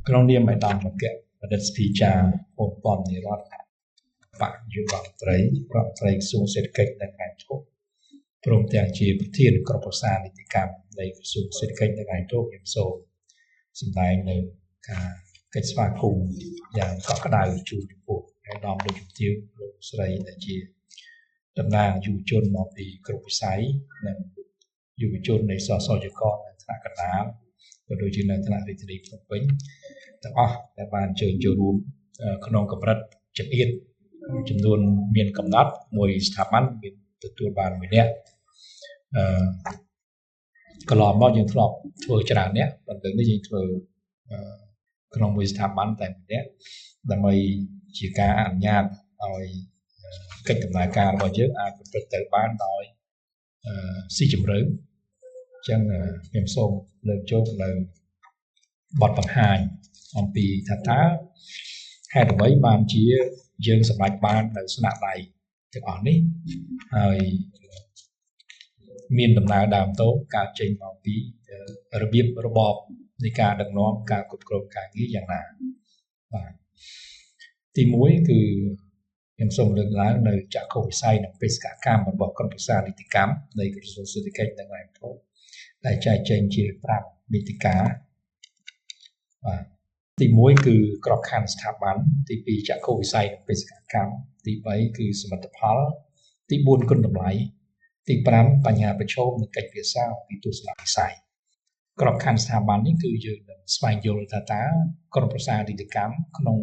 ក្នុងនាមឯកឧត្តមអគ្គបណ្ឌិតស្ភីចាពពន់និរដ្ឋបកយុវត្រីប្រតិក្រសួងសេដ្ឋកិច្ចនិងហិរញ្ញវត្ថុព្រមទាំងជាប្រធានក្រុមប្រឹក្សានីតិកម្មនៃក្រសួងសេដ្ឋកិច្ចនិងហិរញ្ញវត្ថុខ្ញុំសូមសម្ដែងនៅការកិច្ចស្វាគមន៍យ៉ាងកក់ក្ដៅជូនចំពោះឯកឧត្តមលោកជំទាវលោកស្រីដែលជាតំណាងយុវជនមកពីគ្រប់វិស័យនិងយុវជននៃសសចកនៅថ្នាក់កណ្ដាលក៏ដូចជានៅថ្នាក់រាជធានីភ្នំពេញទាំងអស់ដែលបានអញ្ជើញចូលរួមក្នុងកម្រិតចង្អៀតចំនួនមានកំណត់មួយស្ថាប័នមានទទួលបាន1នាក់កន្លងមកយើងធ្លាប់ធ្វើច្រើនអ្នកប៉ុន្តែនេះយើងធ្វើក្នុងមួយស្ថាប័នតែ1នាក់ដើម្បីជាការអនុញ្ញាតឲ្យកិច្ចដំណើរការរបស់យើងអាចប្រព្រឹត្តទៅបានដោយស៊ីជម្រៅអញ្ចឹងខ្ញុំសូមលើកយកនៅបទបង្ហាញអំពីថាហេតុអ្វីបានជាយើងសម្រេចបាននៅស្នាក់ដៃទាំងអស់នេះហើយមានដំណើរដើមតោការចេញមកពីរបៀបរបបនៃការដឹកនាំការគ្រប់គ្រងការងារយ៉ាងណាបាទទី1គឺខ្ញុំសូមលើកឡើងនៅចក្ខុវិស័យនិងបេសកកម្មរបស់ក្រុមប្រឹក្សានីតិកម្មនៃក្រសួងសេដ្ឋកិច្ចនិងហិរញ្ញវត្ថុដែលចែកចេញជា5នីតិកាបាទទី1គឺក្របខ័ណ្ឌស្ថាប័នទី2ចក្ខុវិស័យនិងបេសកកម្មទី3គឺសមិទ្ធផលទី4គុណតម្លៃទី5បញ្ហាប្រឈមនិងកិច្ចពិសាពីទស្សនវិស័យក្របខ័ណ្ឌស្ថាប័ននេះគឺយើងនឹងស្វែងយល់ថាតើក្រុមប្រឹក្សានីតិកម្មក្នុង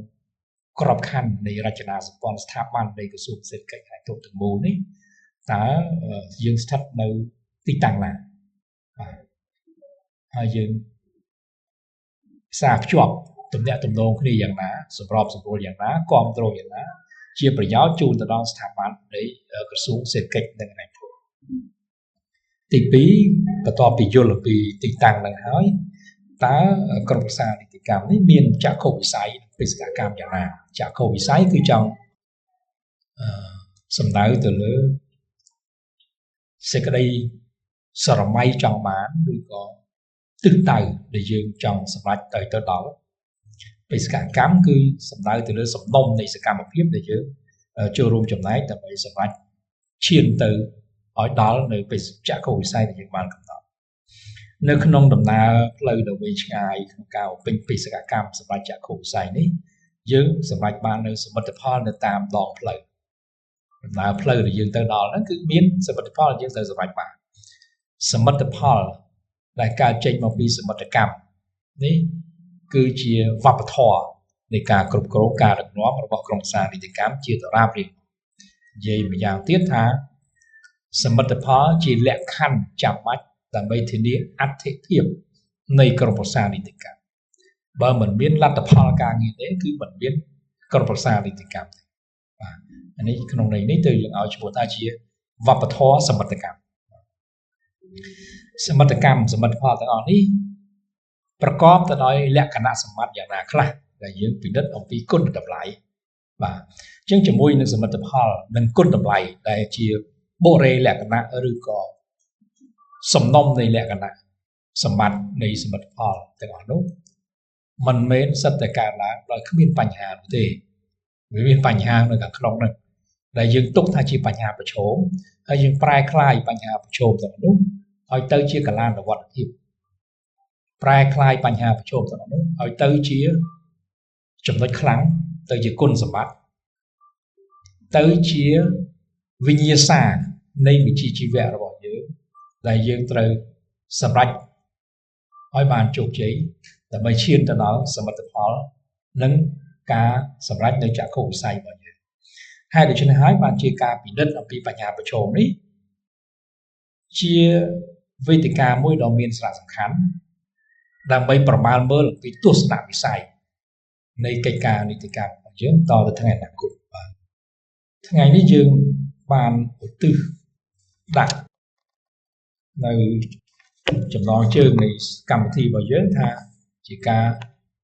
ក្របខ័ណ្ឌនៃរចនាសម្ព័ន្ធស្ថាប័ននៃក្រសួងសេដ្ឋកិច្ចហើយទាំងមូលនេះតើយើងស្ថិតនៅទីតាំងណាបាទហើយយើងផ្សារភ្ជាប់ទំនាក់ទំនងគ្នាយ៉ាងណាសម្របសម្រួលយ៉ាងណាគ្រប់គ្រងយ៉ាងណាជាប្រយោជន៍ជូនទៅដល់ស្ថាប័ននៃក្រសួងសេដ្ឋកិច្ចនិងហិរញ្ញវត្ថុទី2បន្ទាប់ពីយល់ពីទីតាំងនឹងហើយតើក្រុមប្រឹក្សានីតិកម្មនេះមានចក្ខុវិស័យបេសកកម្មយ៉ាងណាចក្ខុវិស័យគឺចង់សំដៅទៅលើសេចក្តីស្រមៃចង់បានឬក៏ទិសដៅដែលយើងចង់សម្រេចទៅដល់បេសកកម្មគឺសំដៅទៅលើសំណុំនៃសកម្មភាពដែលយើងចូលរួមចំណែកដើម្បីសម្រេចឈានទៅឲ្យដល់នៅបេសកចក្ខុវិស័យដែលយើងបានកំណត់នៅក្នុងដំណើរផ្លូវដ៏វែងឆ្ងាយក្នុងការបំពេញបេសកកម្មសម្រាប់ចក្ខុវិស័យនេះយើងសម្រេចបាននៅសមិទ្ធផលនៅតាមដងផ្លូវដំណើរផ្លូវដែលយើងទៅដល់ហ្នឹងគឺមានសមិទ្ធផលដែលយើងត្រូវសម្រេចបានសមិទ្ធផលដែលកើតចេញមកពីសមិទ្ធកម្មនេះគឺជាវប្បធម៌នៃការគ្រប់គ្រងការដឹកនាំរបស់ក្រុមប្រឹក្សានីតិកម្មជាតារារៀងនិយាយម្យ៉ាងទៀតថាសមិទ្ធផលជាលក្ខខណ្ឌចាំបាច់ដើម្បីធានាអត្ថិភាពនៃក្រុមប្រឹក្សានីតិកម្មបើមិនមានលទ្ធផលការងារទេគឺមិនមានក្រុមប្រឹក្សានីតិកម្មទេបាទអានេះក្នុងន័យនេះទៅយើងឲ្យឈ្មោះថាជាវប្បធម៌សមិទ្ធកម្មសមិទ្ធកម្មសមិទ្ធផលទាំងអស់នេះប្រកបទៅដោយលក្ខណៈសម្បត្តិយ៉ាងណាខ្លះដែលយើងពិនិត្យអំពីគុណតម្លៃបាទអញ្ចឹងជាមួយនឹងសមិទ្ធផលនិងគុណតម្លៃដែលជាបុរេលក្ខណៈឬក៏សំណុំនៃលក្ខណៈសម្បត្តិនៃសមិទ្ធផលទាំងអស់នោះមិនមែនសិតតែកើតឡើងដោយគ្មានបញ្ហាទេវាមានបញ្ហានៅខាងក្នុងនោះដែលយើងទុកថាជាបញ្ហាប្រឈមហើយយើងប្រែក្លាយបញ្ហាប្រឈមទាំងនោះឲ្យទៅជាកលានុវត្តភាពប្រែក្លាយបញ្ហាប្រឈមទាំងនោះឲ្យទៅជាចំណុចខ្លាំងទៅជាគុណសម្បត្តិទៅជាវិញ្ញាសានៃវិជ្ជាជីវៈរបស់យើងដែលយើងត្រូវសម្រេចឲ្យបានជោគជ័យដើម្បីឈានទៅដល់សមិទ្ធផលនិងការសម្រេចនៅចក្ខុវិស័យរបស់យើងហើយដូច្នេះហើយបានជាការពិនិត្យអំពីបញ្ហាប្រឈមនេះជាវេទិកាមួយដ៏មានសារៈសំខាន់ដើម្បីប្រមាលមើលអំពីទស្សនវិស័យនៃកិច្ចការនីតិកម្មរបស់យើងតទៅថ្ងៃអនាគតបាទថ្ងៃនេះយើងបានឧទ្ទិសដាក់នៅចំណងជើងនៃកម្មវិធីរបស់យើងថាជាការ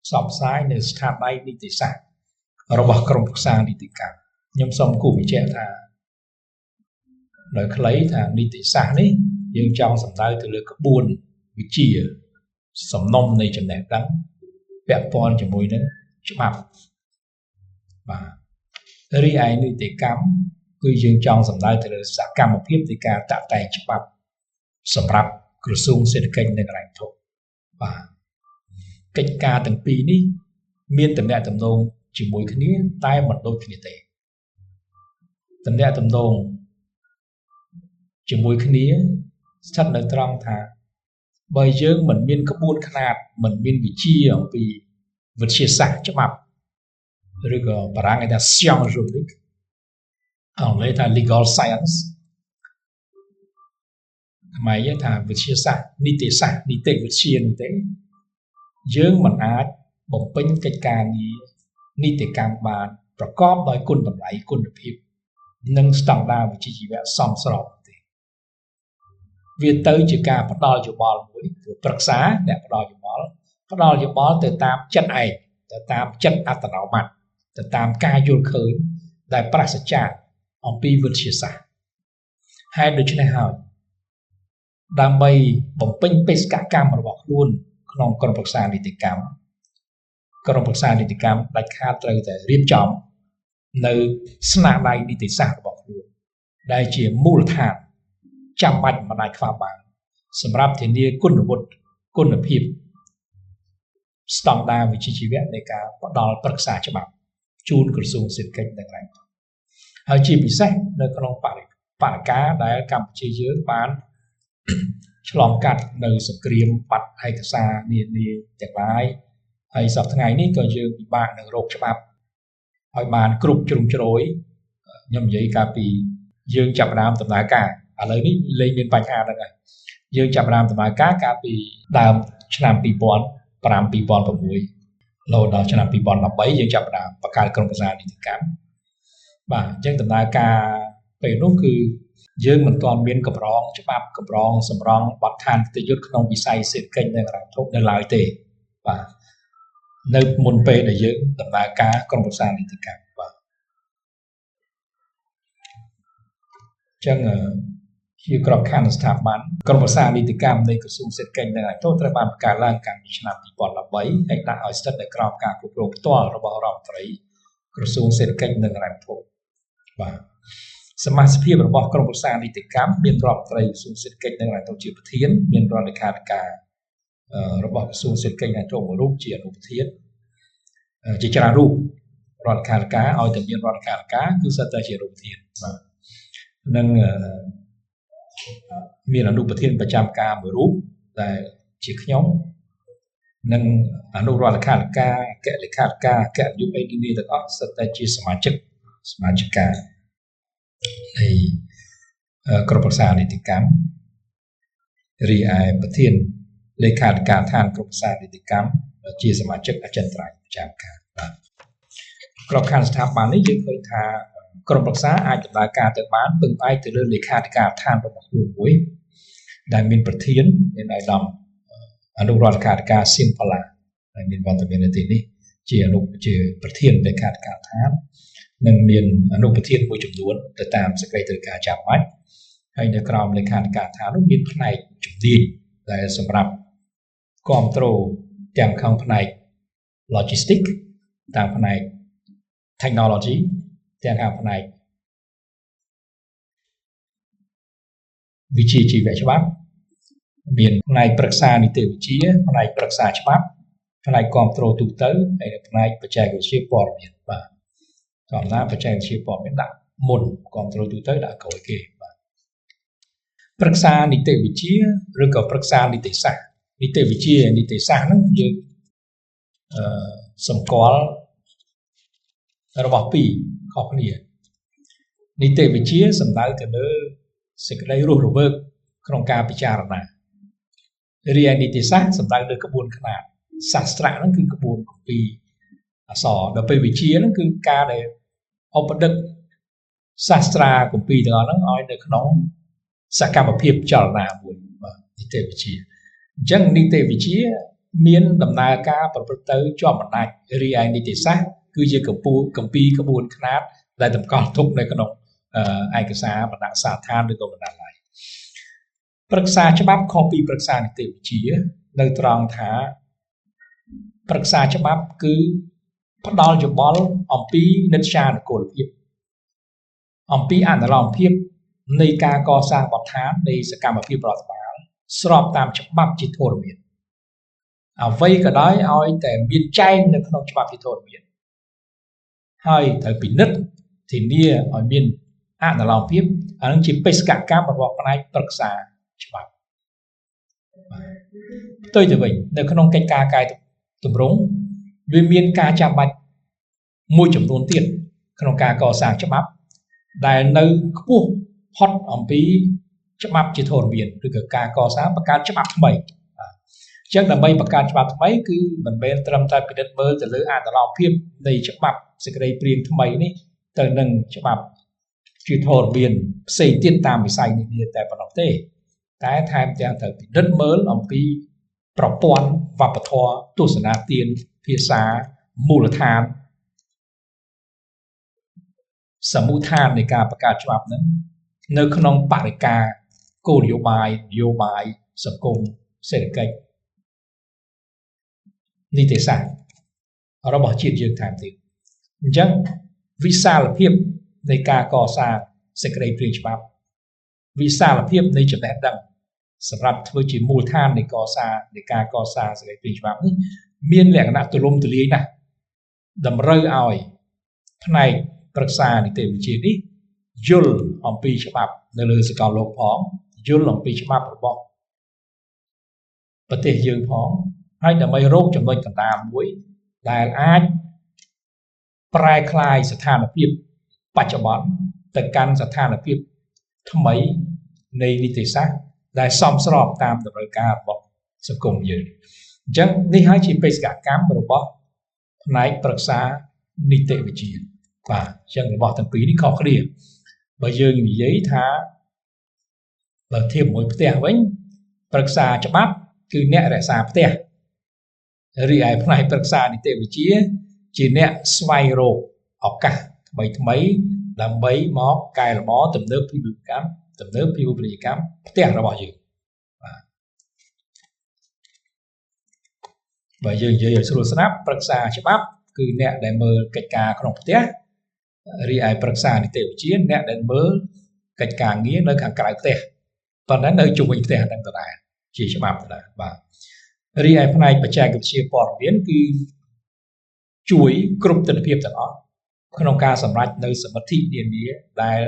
ផ្សព្វផ្សាយនៅស្ថាប័ននីតិសាស្ត្ររបស់ក្រុមប្រឹក្សានីតិកម្មខ្ញុំសូមគូបញ្ជាក់ថាដោយខ្លីថានីតិសាស្ត្រនេះយើងចង់សំដៅទៅលើក្បួនវិជ្ជាសំណុំនៃចំណេះដឹង ពាក់ព័ន្ធជាមួយនឹងច្បាប់បាទរីឯនីតិកម្មគឺយើងចង់សម្ដៅទៅលើសកម្មភាពនៃការតាក់តែងច្បាប់សម្រាប់ក្រសួងសេដ្ឋកិច្ចនិងហិរញ្ញវត្ថុបាទកិច្ចការទាំងពីរនេះមានទំនាក់ទំនងជាមួយគ្នាតែមិនដូចគ្នាទេទំនាក់ទំនងជាមួយគ្នាស្ថិតនៅត្រង់ថាបើយើងមិនមានក្បួនខ្នាតមិនមានវិជាអំពីវិទ្យាសាស្ត្រច្បាប់ឬក៏បារាំងគេថា science juridique អង់គ្លេសថា legal science ខ្មែរយើងថាវិទ្យាសាស្ត្រនីតិសាស្ត្រនីតិវិទ្យានោះទេយើងមិនអាចបំពេញកិច្ចការងារនីតិកម្មបានប្រកបដោយគុណតម្លៃគុណភាពនិងស្តង់ដារវិជ្ជាជីវៈសមស្របទេវាទៅជាការផ្ដល់យោបល់មួយគឺប្រឹក្សាអ្នកផ្ដល់យោបល់ទៅតាមចិត្តឯងទៅតាមចិត្តអត្តនោម័តទៅតាមការយល់ឃើញដែលប្រាសចាកអំពីវិទ្យាសាស្ត្រហើយដូច្នេះហើយដើម្បីបំពេញបេសកកម្មរបស់ខ្លួនក្នុងក្រុមប្រឹក្សានីតិកម្មដាច់ខាតត្រូវតែរៀបចំនៅស្នាដៃនីតិសាស្ត្ររបស់ខ្លួនដែលជាមូលដ្ឋានចាំបាច់មិនអាចខ្វះបានសម្រាប់ធានាគុណវុឌ្ឍិគុណភាពស្តង់ដារវិជ្ជាជីវៈនៃការផ្ដល់ប្រឹក្សាច្បាប់ជូនក្រសួងសេដ្ឋកិច្ចនិងហិរញ្ញវត្ថុហើយជាពិសេសនៅក្នុងបរិយាកាសដែលកម្ពុជាយើងបានឆ្លងកាត់នៅសង្គ្រាមបាត់ឯកសារនានាទាំងឡាយហើយសប្តាហ៍ថ្ងៃនេះក៏យើងពិបាកនឹងរកច្បាប់ឲ្យបានគ្រប់ជ្រុងជ្រោយខ្ញុំនិយាយកាលពីយើងចាប់ផ្ដើមដំណើរការឥឡូវនេះលែងមានបញ្ហាហ្នឹងហើយយើងចាប់ផ្ដើមដំណើរការកាលពីដើមឆ្នាំ2005 2006រហូតដល់ឆ្នាំ2013យើងចាប់ផ្ដើមបង្កើតក្រុមប្រឹក្សានីតិកម្មបាទអញ្ចឹងដំណើរការពេលនោះគឺយើងមិនទាន់មានកម្រងច្បាប់កម្រងសម្រង់បទដ្ឋានគតិយុត្តក្នុងវិស័យសេដ្ឋកិច្ចនិងហិរញ្ញវត្ថុនៅឡើយទេបាទនៅមុនពេលដែលយើងដំណើរការក្រុមប្រឹក្សានីតិកម្មបាទអញ្ចឹងជាក្របខ័ណ្ឌស្ថាប័នក្រុមប្រឹក្សានីតិកម្មនៃក្រសួងសេដ្ឋកិច្ចនិងហិរញ្ញវត្ថុត្រូវបានបង្កើតឡើងកាលពីឆ្នាំ2013ហើយដាក់ឲ្យស្ថិតនៅក្រោមការគ្រប់គ្រងផ្ទាល់របស់រដ្ឋមន្ត្រីក្រសួងសេដ្ឋកិច្ចនិងហិរញ្ញវត្ថុបាទសមាជិករបស់ក្រុមប្រឹក្សានីតិកម្មមានរដ្ឋមន្ត្រីក្រសួងសេដ្ឋកិច្ចនិងហិរញ្ញវត្ថុជាប្រធានមានរដ្ឋលេខាធិការរបស់ក្រសួងសេដ្ឋកិច្ចនិងហិរញ្ញវត្ថុមួយរូបជាអនុប្រធានជាច្រើនរូបរដ្ឋលេខាធិការឲ្យតែមានរដ្ឋលេខាធិការគឺសិតតែជារូបប្រធានបាទនិងមានអនុប្រធានប្រចាំការមួយរូបដែលជាខ្ញុំនិងអនុរដ្ឋលេខាធិការអគ្គលេខាធិការអគ្គនាយកឯកនាយទាំងអស់សិតតែជាសមាជិកនៃក្រុមប្រឹក្សានីតិកម្មរីឯប្រធានលេខាធិការដ្ឋានក្រុមប្រឹក្សានីតិកម្មជាសមាជិកអចិន្ត្រៃយ៍ប្រចាំការបាទក្របខ័ណ្ឌស្ថាប័ននេះយើងឃើញថាក្រុមប្រឹក្សាអាចដំណើរការទៅបានពឹងផ្អែកទៅលើលេខាធិការដ្ឋានរបស់ខ្លួនមួយដែលមានប្រធានមានអាយដាមអនុរដ្ឋលេខាធិការសៀមផល្លាដែលមានវត្តមាននៅទីនេះជាប្រធានលេខាធិការដ្ឋាននិងមានអនុប្រធានមួយចំនួនទៅតាមសេចក្តីត្រូវការចាំបាច់ហើយនៅក្រោមលេខាធិការដ្ឋាននោះមានផ្នែកជំនាញដែលសម្រាប់គ្រប់គ្រងទាំងខាងផ្នែក logistics ទាំងផ្នែក technology ទាំងខាងផ្នែកវិជ្ជាជីវៈច្បាប់មានផ្នែកប្រឹក្សានីតិវិទ្យាផ្នែកប្រឹក្សាច្បាប់ផ្នែកគ្រប់គ្រងទូទៅហើយនិងផ្នែកបច្ចេកវិទ្យាព័ត៌មានបាទសម្រាប់បច្ចេកវិទ្យាព័ត៌មានដាក់មុនគ្រប់គ្រងទូទៅដាក់ក្រោយគេបាទប្រឹក្សានីតិវិទ្យាឬក៏ប្រឹក្សានីតិសាស្ត្រនីតិវិទ្យានីតិសាស្ត្រហ្នឹងយើងសម្គាល់របស់ពីរខុសគ្នានីតិវិទ្យាសំដៅទៅលើសេចក្តីរស់រវើកក្នុងការពិចារណារីឯនីតិសាស្ត្រសំដៅលើក្បួនខ្នាតសាស្ត្រហ្នឹងគឺក្បួនគម្ពីរអក្សរដល់ពេលវិទ្យាហ្នឹងគឺការដែលឧបដឹកសាស្ត្រាគម្ពីរទាំងអស់ហ្នឹងឲ្យនៅក្នុងសកម្មភាពចលនាមួយបាទនីតិវិទ្យាអញ្ចឹងនីតិវិទ្យាមានដំណើរការប្រព្រឹត្តទៅជាប់បណ្ដាច់រីឯនីតិសាស្ត្រគឺជាគម្ពីរក្បួនខ្នាតដែលតម្កល់ទុកនៅក្នុងឯកសារបណ្ដាក់សាធារឬក៏បណ្ដាក់ឡាយប្រឹក្សាច្បាប់ខុសពីប្រឹក្សានីតិវិទ្យានៅត្រង់ថា ប្រឹក្សាច្បាប់គឺផ្ដល់យោបល់អំពីនិច្ចានុគលភាពអំពីអនុលោមភាពនៃការកសាងបទដ្ឋាននៃសកម្មភាពរដ្ឋបាលស្របតាមច្បាប់ជាធរមានអ្វីក៏ដោយឲ្យតែមានចែងនៅក្នុងច្បាប់ជាធរមានហើយត្រូវពិនិត្យធានាឲ្យមានអនុលោមភាពអានឹងជាបេសកកម្មរបស់ផ្នែកប្រឹក្សាច្បាប់ផ្ទុយទៅវិញនៅក្នុងកិច្ចការកែតម្រង់វាមានការចាំបាច់មួយចំនួនទៀតក្នុងការកសាងច្បាប់ដែលនៅខ្ពស់ផុតអំពីច្បាប់ជាធរមានឬក៏ការកសាងបង្កើតច្បាប់ថ្មីអញ្ចឹងដើម្បីបង្កើតច្បាប់ថ្មីគឺមិនមែនត្រឹមតែពិនិត្យមើលទៅលើអនុលោមភាពនៃច្បាប់សេចក្តីព្រាងថ្មីនេះទៅនឹងច្បាប់ជាធរមានផ្សេងទៀតតាមវិស័យនានាតែប៉ុណ្ណោះទេតែថែមទាំងត្រូវពិនិត្យមើលអំពីប្រព័ន្ធវប្បធម៌ទស្សនៈទានភាសាមូលដ្ឋានសមូលដ្ឋាននៃការបង្កើតច្បាប់ហ្នឹងនៅក្នុងបរិការគោលនយោបាយសង្គមសេដ្ឋកិច្ចនីតិសាស្ត្ររបស់ជាតិយើងថែមទៀតអញ្ចឹងវិសាលភាពនៃការកសាងសេចក្តីព្រាងច្បាប់វិសាលភាពនៃចំណេះដឹងសម្រាប់ធ្វើជាមូលដ្ឋាននៃការកសាងសេចក្តីព្រាងច្បាប់នេះមានលក្ខណៈទូលំទូលាយណាស់តម្រូវឲ្យផ្នែកប្រឹក្សានីតិវិទ្យានេះយល់អំពីច្បាប់នៅលើសកលលោកផងយល់អំពីច្បាប់របស់ប្រទេសយើងផងហើយដើម្បីរកចំណុចកណ្ដាលមួយដែលអាចប្រែក្លាយស្ថានភាពបច្ចុប្បន្នទៅកាន់ស្ថានភាពថ្មីនៃនីតិសាស្ត្រដែលសមស្របតាមតម្រូវការរបស់សង្គមយើងអញ្ចឹងនេះហើយជាបេសកកម្មរបស់ផ្នែកប្រឹក្សានីតិវិទ្យាបាទអញ្ចឹងរបស់ទាំងពីរនេះខុសគ្នាបើយើងនិយាយថាបើធៀបជាមួយផ្ទះវិញប្រឹក្សាច្បាប់គឺអ្នករក្សាផ្ទះរីឯផ្នែកប្រឹក្សានីតិវិទ្យាជាអ្នកស្វែងរកឱកាសថ្មីដើម្បីមកកែលម្អទំនើបភាវូបនីយកម្មផ្ទះរបស់យើងបាទបើយើងនិយាយឲ្យស្រួលស្ដាប់ប្រឹក្សាច្បាប់គឺអ្នកដែលមើលកិច្ចការក្នុងផ្ទះរីឯប្រឹក្សានីតិវិទ្យាអ្នកដែលមើលកិច្ចការងារនៅខាងក្រៅផ្ទះប៉ុន្តែនៅជុំវិញផ្ទះហ្នឹងដដែលជាច្បាប់ដដែលបាទរីឯផ្នែកបច្ចេកវិទ្យាព័ត៌មានគឺជួយគ្រប់ទិដ្ឋភាពទាំងអស់ក្នុងការសម្រេចនៅសមិទ្ធិនានាដែល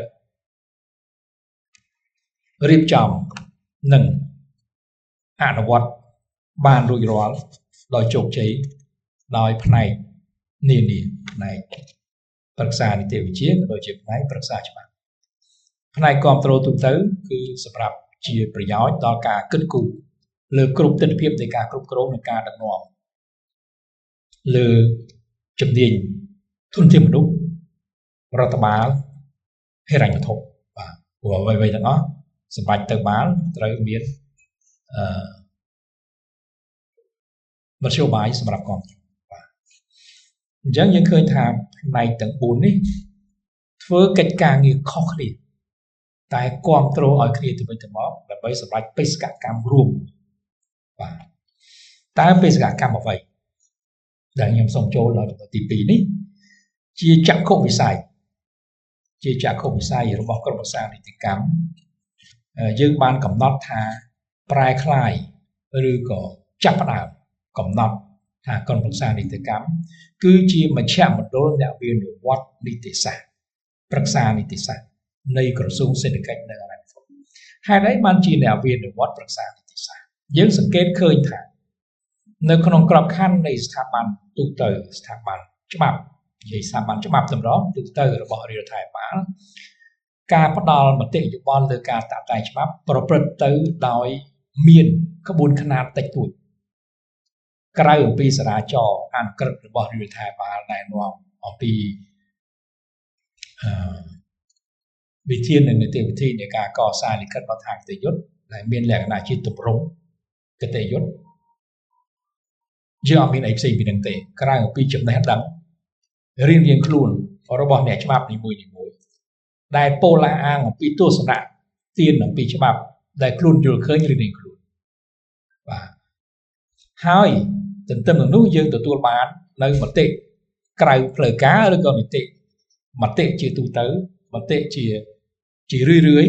រៀបចំនិងអនុវត្តបានរួចរាល់ដោយជោគជ័យដោយផ្នែកនានាផ្នែកប្រឹក្សានីតិវិទ្យាក៏ដូចជាផ្នែកប្រឹក្សាច្បាប់ផ្នែកគ្រប់គ្រងទូទៅគឺសម្រាប់ជាប្រយោជន៍ដល់ការគិតគូរលើគ្រប់ទិដ្ឋភាពនៃការគ្រប់គ្រងនិងការដឹកនាំលើជំនាញធនធានមនុស្សរដ្ឋបាលហិរញ្ញវត្ថុបាទព្រោះអ្វីៗទាំងអស់សម្រាប់ទៅបានត្រូវមានមធ្យោបាយសម្រាប់គ្រប់គ្រងបាទអញ្ចឹងយើងឃើញថាផ្នែកទាំង4នេះធ្វើកិច្ចការងារខុសគ្នាតែគ្រប់គ្រងឲ្យគ្នាទៅវិញទៅមកដើម្បីសម្រេចបេសកកម្មរួមបាទតើបេសកកម្មអ្វីដែលខ្ញុំសូមចូលដល់ទី2នេះជាចក្ខុវិស័យរបស់ក្រុមប្រឹក្សានីតិកម្មយើងបានកំណត់ថាប្រែក្លាយឬក៏ចាប់ផ្ដើមកំណត់ថាក្រុមប្រឹក្សានីតិកម្មគឺជាមជ្ឈមណ្ឌលអ្នកវិនិយោគនីតិសាស្ត្រប្រឹក្សានីតិសាស្ត្រនៃក្រសួងសេដ្ឋកិច្ចនិងហិរញ្ញវត្ថុហេតុអីបានជាអ្នកវិនិយោគប្រឹក្សានីតិសាស្ត្រយើងសង្កេតឃើញថានៅក្នុងក្របខ័ណ្ឌនៃស្ថាប័នទូទៅស្ថាប័នច្បាប់និយាយស្ថាប័នច្បាប់តម្រងទូទៅរបស់រាជរដ្ឋាភិបាលការផ្ដល់មតិយោបល់លើការតាក់តែងច្បាប់ប្រព្រឹត្តទៅដោយមានក្បួនខ្នាតតិចតួចក្រៅអំពីសារាចរអនុក្រឹត្យរបស់រាជរដ្ឋាភិបាលណែនាំអំពីវិធាននិងនីតិវិធីនៃការកសាងលិខិតបទដ្ឋានគតិយុត្តដែលមានលក្ខណៈជាទម្រង់គតិយុត្តយើងអត់មានអីផ្សេងពីនឹងទេក្រៅអំពីចំណេះដឹងរៀងខ្លួនរបស់អ្នកច្បាប់នីមួយដែលពោលអាងអំពីទស្សនៈទានអំពីច្បាប់ដែលខ្លួនយល់ឃើញរៀងខ្លួនបាទហើយ ទន្ទឹមនឹងនោះយើងទទួលបាននៅមតិក្រៅផ្លូវការឬក៏មតិជាទូទៅមតិជារឿយ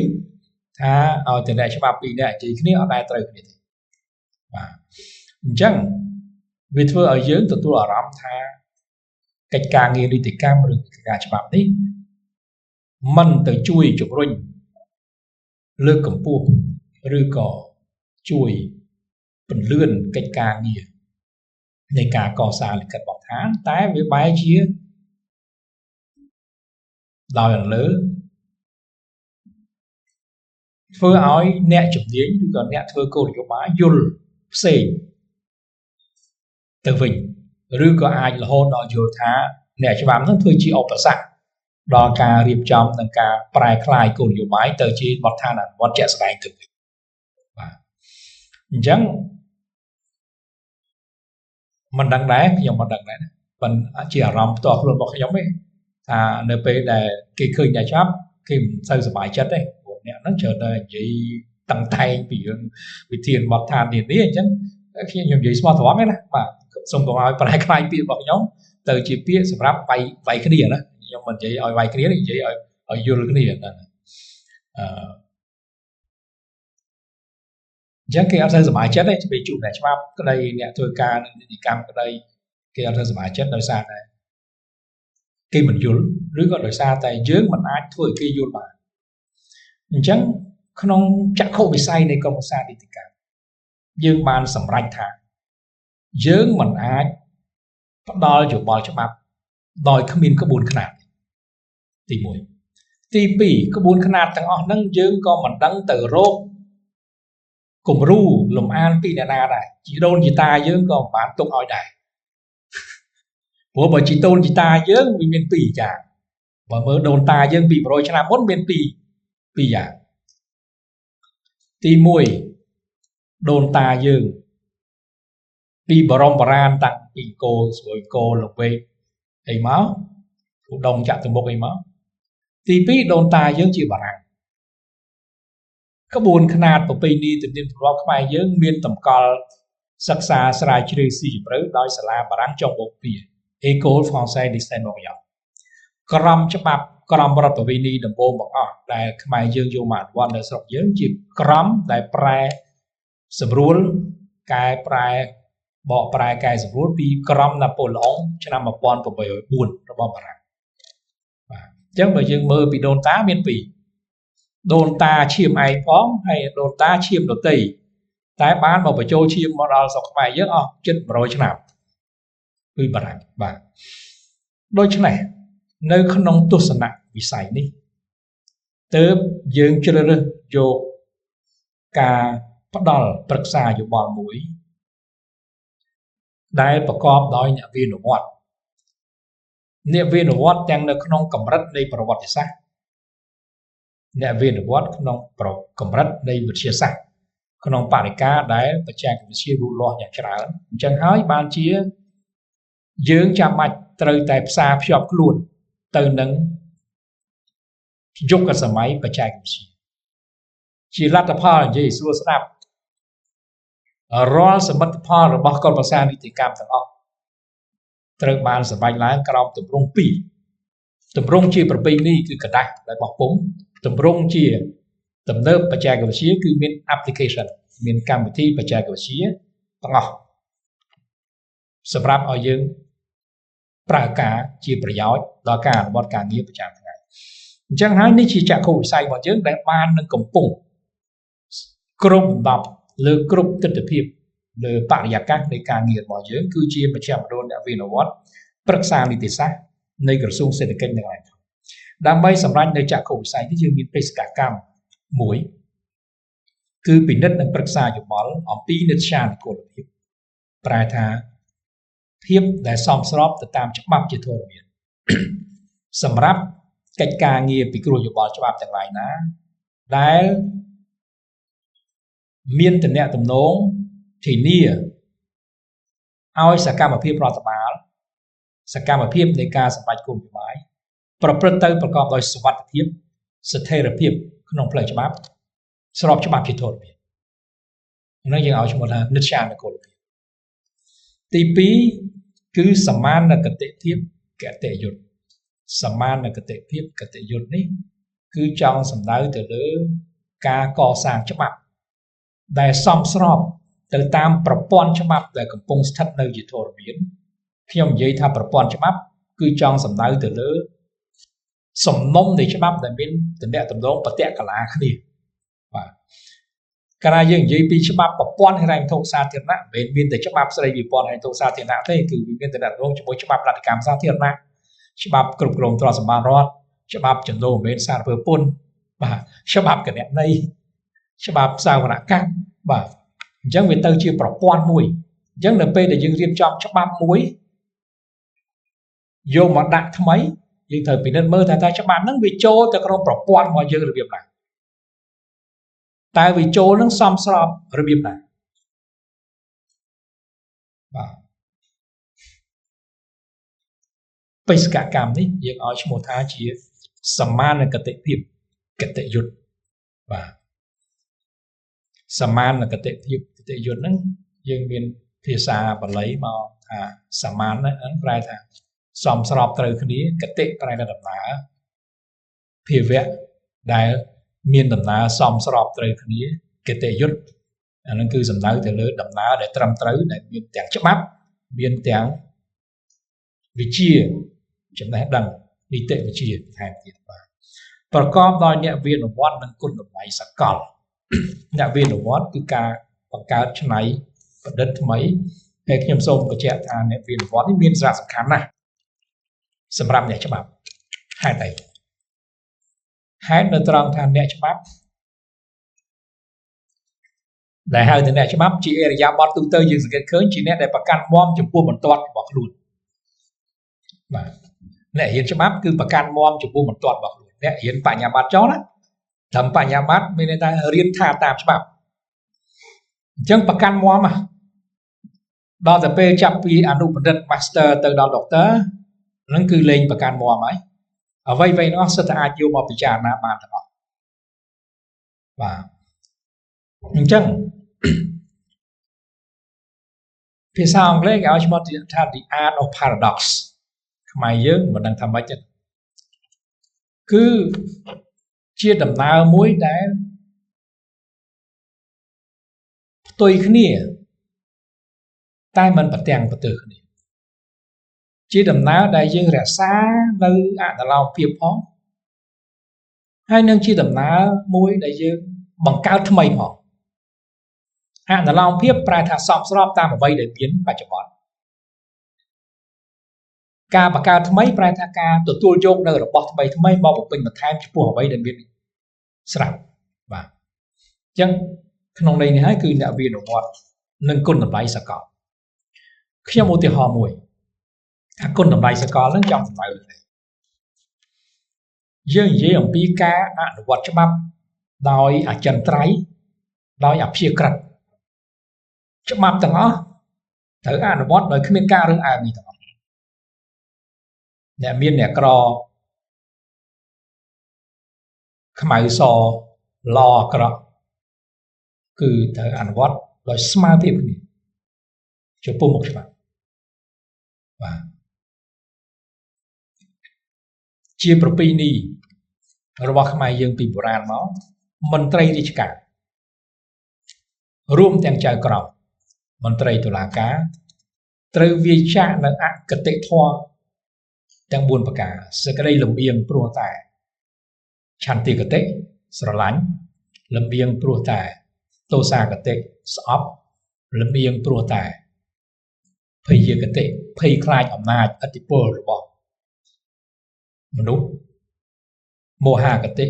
ថាឲ្យតែអ្នកច្បាប់ពីរនាក់និយាយគ្នាអត់ដែលត្រូវគ្នាទេបាទអញ្ចឹងវាធ្វើឲ្យយើងទទួលអារម្មណ៍ថាកិច្ចការងារនីតិកម្មឬកិច្ចការច្បាប់នេះមិនទៅជួយជំរុញលើកកម្ពស់ឬក៏ជួយពន្លឿនកិច្ចការងារនៃការកសាងលិខិតបទដ្ឋានតែវាបែរជាដោយលើធ្វើឲ្យអ្នកជំនាញឬក៏អ្នកធ្វើគោលនយោបាយយល់ផ្សេងទៅវិញឬក៏អាចរហូតដល់យល់ថាអ្នកច្បាប់នឹងធ្វើជាឧបសគ្គដល់ការរៀបចំនិងការប្រែក្លាយគោលនយោបាយទៅជាបទដ្ឋានអនុវត្តជាក់ស្ដែងទៅវិញបាទអញ្ចឹងមិនដឹងដែរខ្ញុំមិនដឹងដែរប៉ុន្តែជាអារម្មណ៍ផ្ទាល់ខ្លួនរបស់ខ្ញុំទេថានៅពេលដែលគេឃើញអ្នកច្បាប់គេមិនសូវសប្បាយចិត្តទេព្រោះអ្នកហ្នឹងច្រើនតែនិយាយតឹងតែងពីរឿងវិធានបទដ្ឋាននានាអញ្ចឹងខ្ញុំនិយាយស្មោះត្រង់ទេណាបាទសូមកុំឲ្យប្រែក្លាយពាក្យរបស់ខ្ញុំទៅជាពាក្យសម្រាប់វាយគ្នាណាខ្ញុំមិននិយាយឲ្យវាយគ្នានិយាយឲ្យយល់គ្នាណាអញ្ចឹងគេអត់សូវសប្បាយចិត្តទេពេលជួបអ្នកច្បាប់ក្តីអ្នកធ្វើការនីតិកម្មក្តីគេអត់សូវសប្បាយចិត្តដោយសារតែគេមិនយល់ឬក៏ដោយសារតែយើងមិនអាចធ្វើឲ្យគេយល់បានអញ្ចឹងក្នុងចក្ខុវិស័យនៃក្រមសាស្ត្រនីតិកម្មយើងបានសម្រេចថាយើងមិនអាចផ្ដល់យោបល់ច្បាប់ដោយគ្មានក្បួនខ្នាតទី1ទី2ក្បួនខ្នាតទាំងអស់ហ្នឹងយើងក៏មិនដឹងទៅរកគំរូលំអានពីអ្នកណាដែរជីដូនជីតាយើងក៏មិនបានទុកឲ្យដែរព្រោះបើជីដូនជីតាយើងវាមាន2យ៉ាងបើមើលដូនតាយើងពី100ឆ្នាំមុនមាន2យ៉ាងទី1ដូនតាយើងពីបរមបុរាណតាំងពីគោស្រួយគោលវេកអីមកឧដុង្គចតុមុខអីមកទី2ដូនតាយើងជាបារាំងក្បួនខ្នាតប្រពៃណីទំនៀមទម្លាប់ខ្មែរយើងមានតម្កល់សិក្សាស្រាវជ្រាវស៊ីជម្រៅដោយសាលាបារាំងចុងបូព៌ា École Française d'Extrême-Orient ក្រមច្បាប់ក្រមរដ្ឋប្រវេណីដំបូងបង្អស់ដែលខ្មែរយើងយកមកអនុវត្តនៅស្រុកយើងជាក្រមដែលប្រែសម្រួលកែប្រែបកប្រែកែសម្រួលពីក្រមណាប៉ូឡុងឆ្នាំ1804របស់បារាំងបាទអញ្ចឹងបើយើងមើលពីដូនតាមាន2ដូនតាឈាមឯងផងហើយដូនតាឈាមដតីតែបានមកបញ្ចូលឈាមមកដល់ស្រុកខ្មែរយើងអស់ជិត100ឆ្នាំពីបារាំងបាទដូច្នេះនៅក្នុងទស្សនៈវិស័យនេះទើបយើងជ្រើសរើសយកការផ្ដល់ប្រឹក្សាយោបល់មួយដែលប្រកបដោយអ្នកវិនិវត្តទាំងនៅក្នុងកម្រិតនៃប្រវត្តិសាស្ត្រអ្នកវិនិវត្តក្នុងកម្រិតនៃវិទ្យាសាស្ត្រក្នុងបរិការដែលបច្ចេកវិទ្យាលូតលាស់យ៉ាងច្រើនអញ្ចឹងហើយបានជាយើងចាំបាច់ត្រូវតែផ្សារភ្ជាប់ខ្លួនទៅនឹងយុគសម័យបច្ចេកវិទ្យាជាលទ្ធផលនិយាយស្រួលស្ដាប់រាល់សមិទ្ធផលរបស់ក្រមសាស្ត្រនីតិកម្មទាំងអស់ត្រូវបានសម្រេចឡើងក្រោមទម្រង់2ទម្រង់ជាប្រពៃណីគឺกระดาษដែលបោះពុម្ពទម្រង់ជាទំនើបបច្ចេកវិទ្យាគឺមាន application មានកម្មវិធីបច្ចេកវិទ្យាទាំងអស់សម្រាប់ឲ្យយើងប្រើការជាប្រយោជន៍ដល់ការអនុវត្តការងារប្រចាំថ្ងៃអញ្ចឹងហើយនេះជាចក្ខុវិស័យរបស់យើងដែលបាននឹងកំពុងគ្រប់ដណ្ដប់លើគ្រប់ទិដ្ឋភាពលើបរិយាកាសនៃការងាររបស់យើងគឺជាមជ្ឈមណ្ឌលអ្នកវិនិវត្តប្រឹក្សានីតិសាស្ត្រនៃក្រសួងសេដ្ឋកិច្ចនិងហិរញ្ញវត្ថុដើម្បីសម្រេចនៅចក្ខុវិស័យនេះយើងមានបេសកកម្មមួយគឺពិនិត្យនិងប្រឹក្សាយោបល់អំពីនិត្យានុកូលភាពប្រែថាភាពដែលសមស្របទៅតាមច្បាប់ជាធរមានសម្រាប់កិច្ចការងារពិគ្រោះយោបល់ច្បាប់ទាំងឡាយណាដែលមានទំនាក់ទំនងធានាឲ្យសកម្មភាពរដ្ឋបាលសកម្មភាពនៃការសម្រេចគោលនយោបាយប្រព្រឹត្តទៅប្រកបដោយសុវត្ថិភាពស្ថិរភាពក្នុងផ្លូវច្បាប់ស្របច្បាប់ជាធរមានហ្នឹងយើងឲ្យឈ្មោះថានិត្យានុកូលភាព ទី2គឺសមានគតិភាពកតេយុត្តសមានគតិភាពកតេយុត្តនេះគឺចង់សំដៅទៅលើការកសាងច្បាប់ដែលសមស្របទៅតាមប្រព័ន្ធច្បាប់ដែលកំពុងស្ថិតនៅជាធរមានខ្ញុំនិយាយថាប្រព័ន្ធច្បាប់គឺចង់សំដៅទៅលើសំណុំនៃច្បាប់ដែលមានទំនាក់ទំនងបតិកលាគ្នាបាទកាលណាយើងនិយាយពីច្បាប់ប្រព័ន្ធហិរញ្ញវត្ថុសាធារណៈមិនមានតែច្បាប់ស្តីពីប្រព័ន្ធហិរញ្ញវត្ថុសាធារណៈទេគឺវាមានទំនាក់ទំនងជាមួយច្បាប់លទ្ធកម្មសាធារណៈច្បាប់គ្រប់គ្រងទ្រព្យសម្បត្តិរដ្ឋច្បាប់ចំនួនមិនសារពើពន្ធបាទច្បាប់គណនេយ្យច្បាប់សាវនកម្មបាទអញ្ចឹងវាទៅជាប្រព័ន្ធមួយអញ្ចឹងនៅពេលដែលយើងរៀបចំច្បាប់មួយយកមកដាក់ថ្មីយើងត្រូវពិនិត្យមើលថាច្បាប់ហ្នឹងវាចូលទៅក្នុងប្រព័ន្ធរបស់យើងរបៀបណាតើវាចូលនឹងសមស្របរបៀបណាបាទបេសកកម្មនេះយើងឲ្យឈ្មោះថាជាសមានគតិភាពកតេយុត្តបាទសមានគតិភាពកតេយុត្តហ្នឹងយើងមានភាសាបាលីមកថាសមានហ្នឹងប្រែថាសមស្របត្រូវគ្នាគតិប្រែថាដំណើរភាវៈដែលមានដំណើរសមស្របត្រូវគ្នាកតេយុត្តអាហ្នឹងគឺសំដៅទៅលើដំណើរដែលត្រឹមត្រូវដែលមានទាំងច្បាប់មានទាំងវិជ្ជាចំណេះដឹងនីតិវិទ្យាថែមទៀតបាទប្រកបដោយអ្នកវិនិវត្តនិងគុណតម្លៃសកលអ្នកវិនិវត្តគឺការបង្កើតច្នៃប្រឌិតថ្មីហើយខ្ញុំសូមបញ្ជាក់ថាអ្នកវិនិវត្តនេះមានសារៈសំខាន់ណាស់សម្រាប់អ្នកច្បាប់ហេតុអីហេតុនៅត្រង់ថាអ្នកច្បាប់ដែលហៅថាអ្នកច្បាប់ជាអរិយាប័ត្រទូទៅយើងសង្កេតឃើញជាអ្នកដែលប្រកាន់មាំចំពោះបន្ទាត់របស់ខ្លួនបាទអ្នករៀនច្បាប់គឺប្រកាន់មាំចំពោះបន្ទាត់របស់ខ្លួនអ្នករៀនបញ្ញាបត្រចោលណាត្រឹមបញ្ញាបត្រមានន័យថារៀនថាតាមច្បាប់អញ្ចឹងប្រកាន់មាំដល់ទៅពេលចាប់ពីអនុបណ្ឌិត Master ទៅដល់ Doctor ហ្នឹងគឺលេងប្រកាន់មាំហើយអ្វីៗទាំងអស់សិតតែអាចយកមកពិចារណាបានទាំងអស់បាទអញ្ចឹងភាសាអង់គ្លេសគេឲ្យឈ្មោះថា The Art of Paradox ខ្មែរយើងមិនដឹងថាម៉េចទេគឺជាដំណើរមួយដែលផ្ទុយគ្នាតែមិនប្រទាំងប្រទើគ្នាជាដំណើរដែលយើងរក្សានៅអនុលោមភាពផងហើយនឹងជាដំណើរមួយដែលយើងបង្កើតថ្មីផងអនុលោមភាពប្រែថាសមស្របតាមអ្វីដែលមានបច្ចុប្បន្នការបង្កើតថ្មីប្រែថាការទទួលយកនៅរបស់ថ្មីថ្មីមកបំពេញបន្ថែមចំពោះអ្វីដែលមានស្រាប់បាទអញ្ចឹងក្នុងន័យនេះហើយគឺអ្នកវិនិវត្តនិងគុណតម្លៃសកលខ្ញុំឧទាហរណ៍មួយថាគុណតម្លៃសកលនឹងចង់សម្ដៅលើយើងនិយាយអំពីការអនុវត្តច្បាប់ដោយអចិន្ត្រៃយ៍ដោយអព្យាក្រឹតច្បាប់ទាំងអស់ត្រូវអនុវត្តដោយគ្មានការរើសអើងនេះទាំងអស់អ្នកមានអ្នកក្រខ្មៅសល្អអាក្រក់គឺត្រូវអនុវត្តដោយស្មើភាពគ្នាចំពោះមុខច្បាប់បាទជាប្រពៃណីរបស់ខ្មែរយើងពីបុរាណមកមន្ត្រីរាជការរួមទាំងចៅក្រមមន្ត្រីតុលាការត្រូវវាចាកនៅអគតិធម៌ទាំង4ប្រការសេចក្តីលំអៀងព្រោះតែឆន្ទគតិស្រឡាញ់លំអៀងព្រោះតែទោសាគតិស្អប់លំអៀងព្រោះតែភយគតិភ័យខ្លាចអំណាចឥទ្ធិពលរបស់មនុស្សមោហគតិ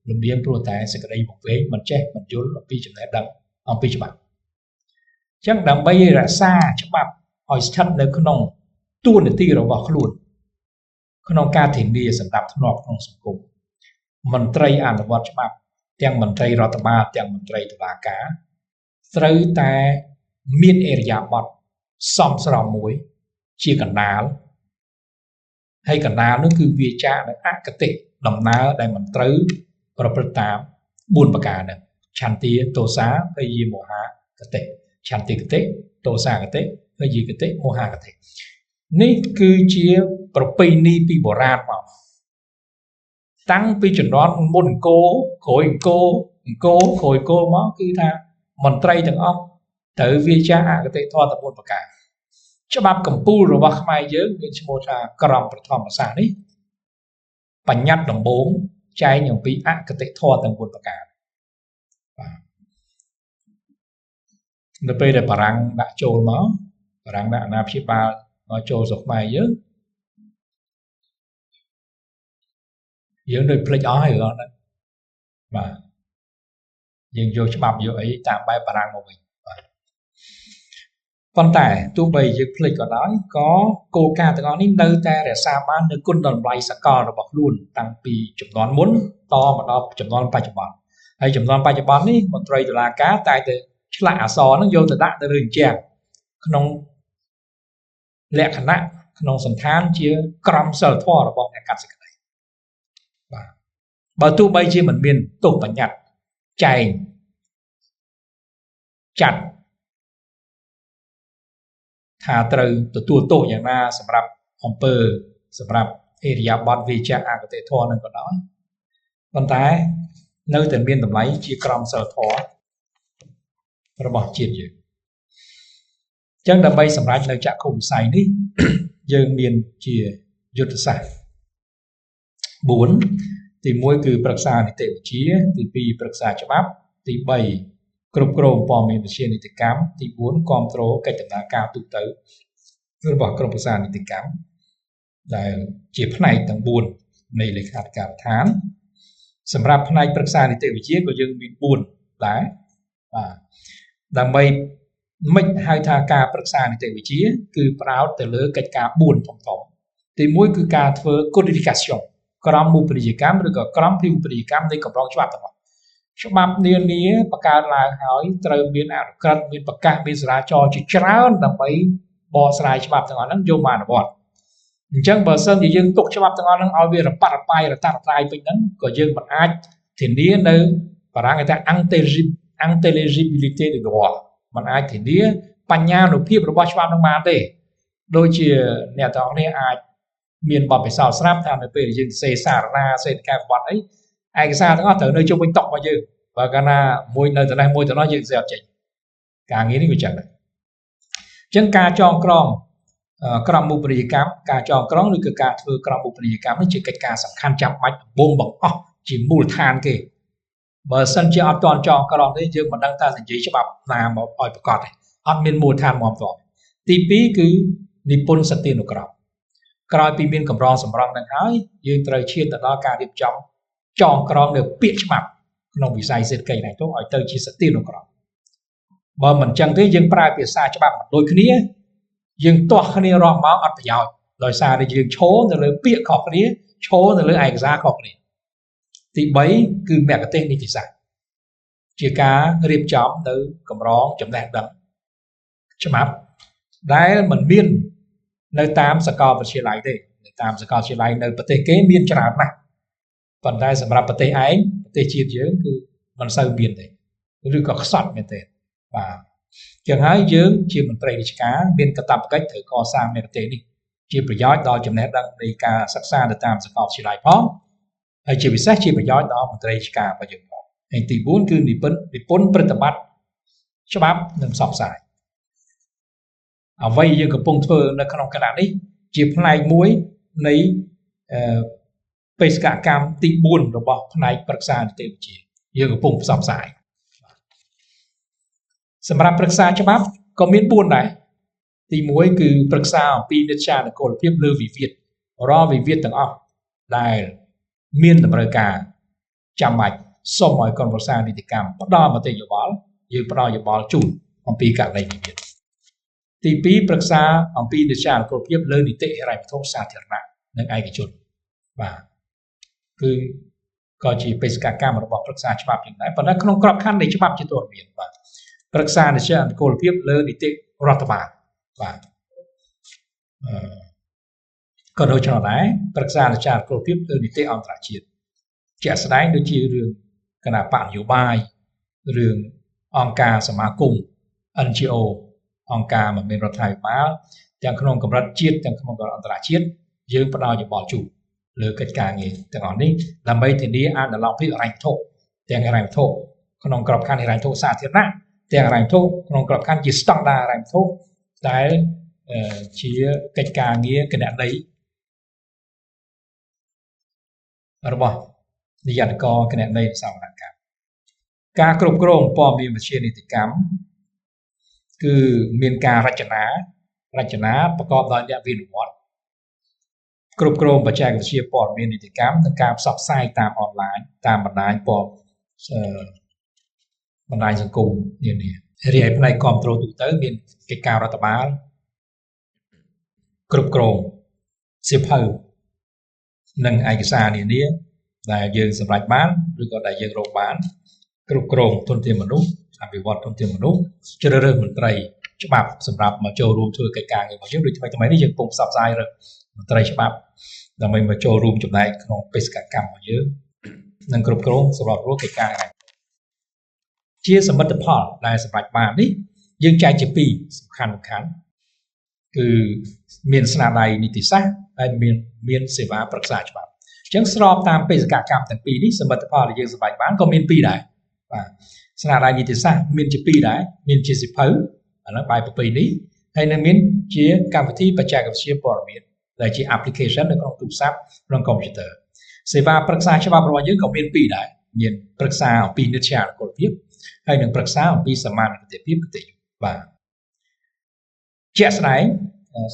លំអៀងព្រោះតែសេចក្តីវង្វេងមិនចេះមិនយល់អំពីចំណេះដឹងអំពីច្បាប់អញ្ចឹងដើម្បីរក្សាច្បាប់ឲ្យស្ថិតនៅក្នុងទួលនីតិរបស់ខ្លួនក្នុងការធានាសម្រាប់ធ្នាប់ក្នុងសង្គមមន្ត្រីអនុវត្តច្បាប់ទាំងមន្ត្រីរដ្ឋបាលទាំងមន្ត្រីតុលាការត្រូវតែមានអរិយាប័ត្រសមស្របមួយជាកណ្ដាលហើយកណ្ដាលនោះគឺវាចាកនៅអគតិដំណើរដែលមិនត្រូវប្រព្រឹត្តតាម4ប្រការហ្នឹងឆន្ទាទោសាភ័យមោហគតិឆន្ទគតិទោសាគតិ ហើយយីកតិមោហកតិនេះគឺជាប្រពៃណីពីបុរាណមកតាំងពីជំនាន់មុនអង្គរក្រោយអង្គរក្រោយអង្គរមកគឺថាមន្ត្រីទាំងអស់ត្រូវវាចាអកតិធម៌ទាំង4ប្រការច្បាប់កម្ពុជារបស់ខ្មែរយើងមានឈ្មោះថាក្រមប្រធមសាសនេះបញ្ញត្តិដំបូងចែងអំពីអកតិធម៌ទាំង4ប្រការបាទនៅពេលដែលបារាំងដាក់ចូលមកបារាំងដាក់អាណាព្យាបាលមកចូលស្រុកខ្មែរយើងដូចភ្លេចអស់ហើយគាត់បាទយើងយកច្បាប់យកអីតាមបែបបារាំងមកវិញបាទប៉ុន្តែទោះបីយើងភ្លេចក៏ដោយក៏គោលការណ៍ទាំងអស់នេះនៅតែរក្សាបាននូវគុណតម្លៃសកលរបស់ខ្លួនតាំងពីជំនាន់មុនតមកដល់ជំនាន់បច្ចុប្បន្នហើយជំនាន់បច្ចុប្បន្ននេះមន្ត្រីតុលាការតែតែឆ្លាក់អក្សរហ្នឹងយកទៅដាក់ទៅលើជញ្ជាំងក្នុងលក្ខណៈក្នុងសន្តានជាក្រមសីលធម៌របស់អ្នកកាត់សេចក្តីបាទបើទោះបីជាមិនមានទោសបញ្ញត្តិចែងចាត់ថាត្រូវទទួលទោសយ៉ាងណាសម្រាប់អំពើសម្រាប់អេរិយាបថវិជាអកតេធម៌នឹងក៏ដោយប៉ុន្តែនៅតែមានតម្លៃជាក្រមសីលធម៌របស់ជាតិយើងអញ្ចឹងដើម្បីសម្រេចនៅចក្ខុវិស័យនេះយើងមានជាយុទ្ធសាស្ត្រ4ទី1គឺប្រឹក្សានីតិវិទ្យាទី2ប្រឹក្សាច្បាប់ទី3គ្រប់គ្រងព័ត៌មានវិទ្យានីតិកម្មទី4គ្រប់គ្រងកិច្ចដំណើរការទូទៅរបស់ក្រុមប្រឹក្សានីតិកម្មដែលជាផ្នែកទាំង4នៃលេខាធិការដ្ឋានសម្រាប់ផ្នែកប្រឹក្សានីតិវិទ្យាក៏យើងមាន4ដែរបាទដើម្បីមិនហៅថាការប្រឹក្សានីតិវិទ្យាគឺផ្ដោតទៅលើកិច្ចការ4ធំៗទី1គឺការធ្វើ codification ក្រមឧបនីយកម្មឬក៏ក្រមពីឧបនីយកម្មនៃកម្រងច្បាប់ទាំងអស់ច្បាប់នានាបង្កើតឡើងហើយត្រូវមានអនុក្រឹត្យមានប្រកាសមានសារាចរណ៍ជាច្រើនដើម្បីបកស្រាយច្បាប់ទាំងអស់ហ្នឹងយកមកអនុវត្តអញ្ចឹងបើសិនជាយើងទុកច្បាប់ទាំងអស់ហ្នឹងឲ្យវារប៉ាត់រប៉ាយរតាក់រតាយពេញហ្នឹងក៏យើងមិនអាចធានានៅបារាំងគេថា intelligibility របស់มันអាចធានាបញ្ញានុភាពរបស់ច្បាប់នឹងបានទេដូចជាអ្នកទាំងអស់នេះអាចមានបទពិសោធន៍ស្រាប់ថានៅពេលយើងសេសារណាសេតការប័ណ្ណអីឯកសារទាំងអស់ត្រូវនៅជុំវិញតុរបស់យើងបើកាលណាមួយនៅទៅនេះមួយទៅនោះយើងសេអត់ចេញការងារនេះវាចឹងដែរអញ្ចឹងការចងក្រងក្រមឧបនីយកម្មការចងក្រងឬក៏ការធ្វើក្រមឧបនីយកម្មនេះជាកិច្ចការសំខាន់ចាំបាច់ដំបូងបង្អស់ជាមូលដ្ឋានគេបើសិនជាអត់ទាន់ចងក្រងទេយើងមិនដឹងថានិយាយច្បាប់ណាមកឲ្យប្រកបទេអត់មានមូលដ្ឋានមកតបទី2គឺនិពន្ធសត្យានុក្រមក្រោយពីមានកម្រងសម្រងនឹងហើយយើងត្រូវឈានទៅដល់ការរៀបចំចងក្រងនៅពាក្យច្បាប់ក្នុងវិស័យសេដ្ឋកិច្ចនេះទៅឲ្យទៅជាសត្យានុក្រមបើមិនចឹងទេយើងប្រើភាសាច្បាប់មិនដូចគ្នាយើងទាស់គ្នារាប់មកអត់ប្រយោជន៍ដោយសារតែយើងឈរទៅលើពាក្យខុសគ្នាឈរទៅលើឯកសារខុសគ្នាទី3គឺមគ្គទេសនីតិសាស្ត្រជាការរៀបចំនៅកម្រងចំណេះដឹងច្បាប់ដែលមិនមាននៅតាមសាកលវិទ្យាល័យទេនៅតាមសាកលវិទ្យាល័យនៅប្រទេសគេមានច្រើនណាស់ប៉ុន្តែសម្រាប់ប្រទេសឯងប្រទេសជាតិយើងគឺមិនសូវមានទេឬក៏ខ្សត់មែនទេបាទចឹងហើយយើងជាមន្ត្រីរាជការមានកាតព្វកិច្ចត្រូវកសាងមគ្គទេសនេះជាប្រយោជន៍ដល់ចំណេះដឹងនៃការសិក្សានៅតាមសាកលវិទ្យាល័យផងហើយជាពិសេសជាប្រយោជន៍ដល់មន្ត្រីរាជការរបស់យើងផងហើយទី4គឺនិពន្ធប្រតិបត្តិច្បាប់និងផ្សព្វផ្សាយអ្វីយើងកំពុងធ្វើនៅក្នុងគណៈនេះជាផ្នែកមួយនៃបេសកកម្មទី4របស់ផ្នែកប្រឹក្សានីតិវិទ្យាយើងកំពុងផ្សព្វផ្សាយសម្រាប់ប្រឹក្សាច្បាប់ក៏មាន4ដែរទី1គឺប្រឹក្សាអំពីនិច្ចានុកូលភាពលើវិវាទរាល់វិវាទទាំងអស់ដែលមានតម្រូវការចាំបាច់សូមឲ្យក្រុមប្រឹក្សានីតិកម្មផ្ដល់មតិយោបល់យើងផ្ដល់យោបល់ជូនអំពីករណីវិវាទទី2ប្រឹក្សាអំពីនិច្ចានុកូលភាពលើនីតិហិរញ្ញវត្ថុសាធារណៈនិងឯកជនបាទគឺក៏ជាបេសកកម្មរបស់ប្រឹក្សាច្បាប់យ៉ាងដែរប៉ុន្តែក្នុងក្របខ័ណ្ឌនៃច្បាប់ជាទូរមានបាទប្រឹក្សានិច្ចានុកូលភាពលើនីតិរដ្ឋបាលបាទក៏ដូចនោះដែរប្រឹក្សានិច្ចានុកូលភាពលើនីតិអន្តរជាតិជាក់ស្ដែងដូចជារឿងគណៈបកនយោបាយរឿងអង្គការសមាគម NGO អង្គការមិនមានរដ្ឋាភិបាលទាំងក្នុងកម្រិតជាតិទាំងក្នុងកម្រិតអន្តរជាតិយើងផ្ដល់យោបល់ជូនលើកិច្ចការងារទាំងអស់នេះដើម្បីធានាអនុលោមភាពហិរញ្ញវត្ថុទាំងហិរញ្ញវត្ថុក្នុងក្របខ័ណ្ឌហិរញ្ញវត្ថុសាធារណៈទាំងហិរញ្ញវត្ថុក្នុងក្របខ័ណ្ឌជាស្តង់ដារហិរញ្ញវត្ថុដែលជាកិច្ចការងារគណនេយ្យរបស់នាយកគណនេយ្យសាវនកម្មការគ្រប់គ្រងព័ត៌មានវិទ្យានីតិកម្មគឺមានការរចនាប្រកបដោយអ្នកវិនិយោគគ្រប់គ្រងបច្ចេកវិទ្យាព័ត៌មាននីតិកម្មនិងការផ្សព្វផ្សាយតាមអនឡាញតាមបណ្ដាញសង្គមនានារីឯផ្នែកគ្រប់គ្រងទូទៅមានកិច្ចការរដ្ឋបាលគ្រប់គ្រងសៀវភៅនិងឯកសារនានាដែលយើងសម្រេចបានឬក៏ដែលយើងរកបានគ្រប់គ្រងធនធានមនុស្សអភិវឌ្ឍធនធានមនុស្សជ្រើសរើសមន្ត្រីច្បាប់សម្រាប់មកចូលរួមធ្វើកិច្ចការងាររបស់យើងដូចថ្មីនេះយើងកំពុងផ្សព្វផ្សាយរកមន្ត្រីច្បាប់ដើម្បីមកចូលរួមចំណែកក្នុងបេសកកម្មរបស់យើងនិងគ្រប់គ្រងសម្រាប់រួចកិច្ចការជាសមិទ្ធផលដែលសម្រេចបាននេះយើងចែកជាពីរសំខាន់គឺមានស្នាដៃនីតិសាស្ត្រហើយមានសេវាប្រឹក្សាច្បាប់អញ្ចឹងស្របតាមបេសកកម្មទាំងពីរនេះសមិទ្ធផលដែលយើងសម្រេចបានក៏មានពីរដែរបាទស្នាដៃនីតិសាស្ត្រមានជាពីរដែរមានជាសៀវភៅអានោះបែបប្រពៃនេះហើយនឹងមានជាកម្មវិធីបច្ចេកវិទ្យាព័ត៌មានដែលជា application នៅក្នុងទូរស័ព្ទក្នុង computer សេវាប្រឹក្សាច្បាប់របស់យើងក៏មានពីរដែរមានប្រឹក្សាអំពីនិត្យានុកូលភាពហើយនឹងប្រឹក្សាអំពីសមានគតិភាពគតិយុត្តបាទជាក់ស្ដែង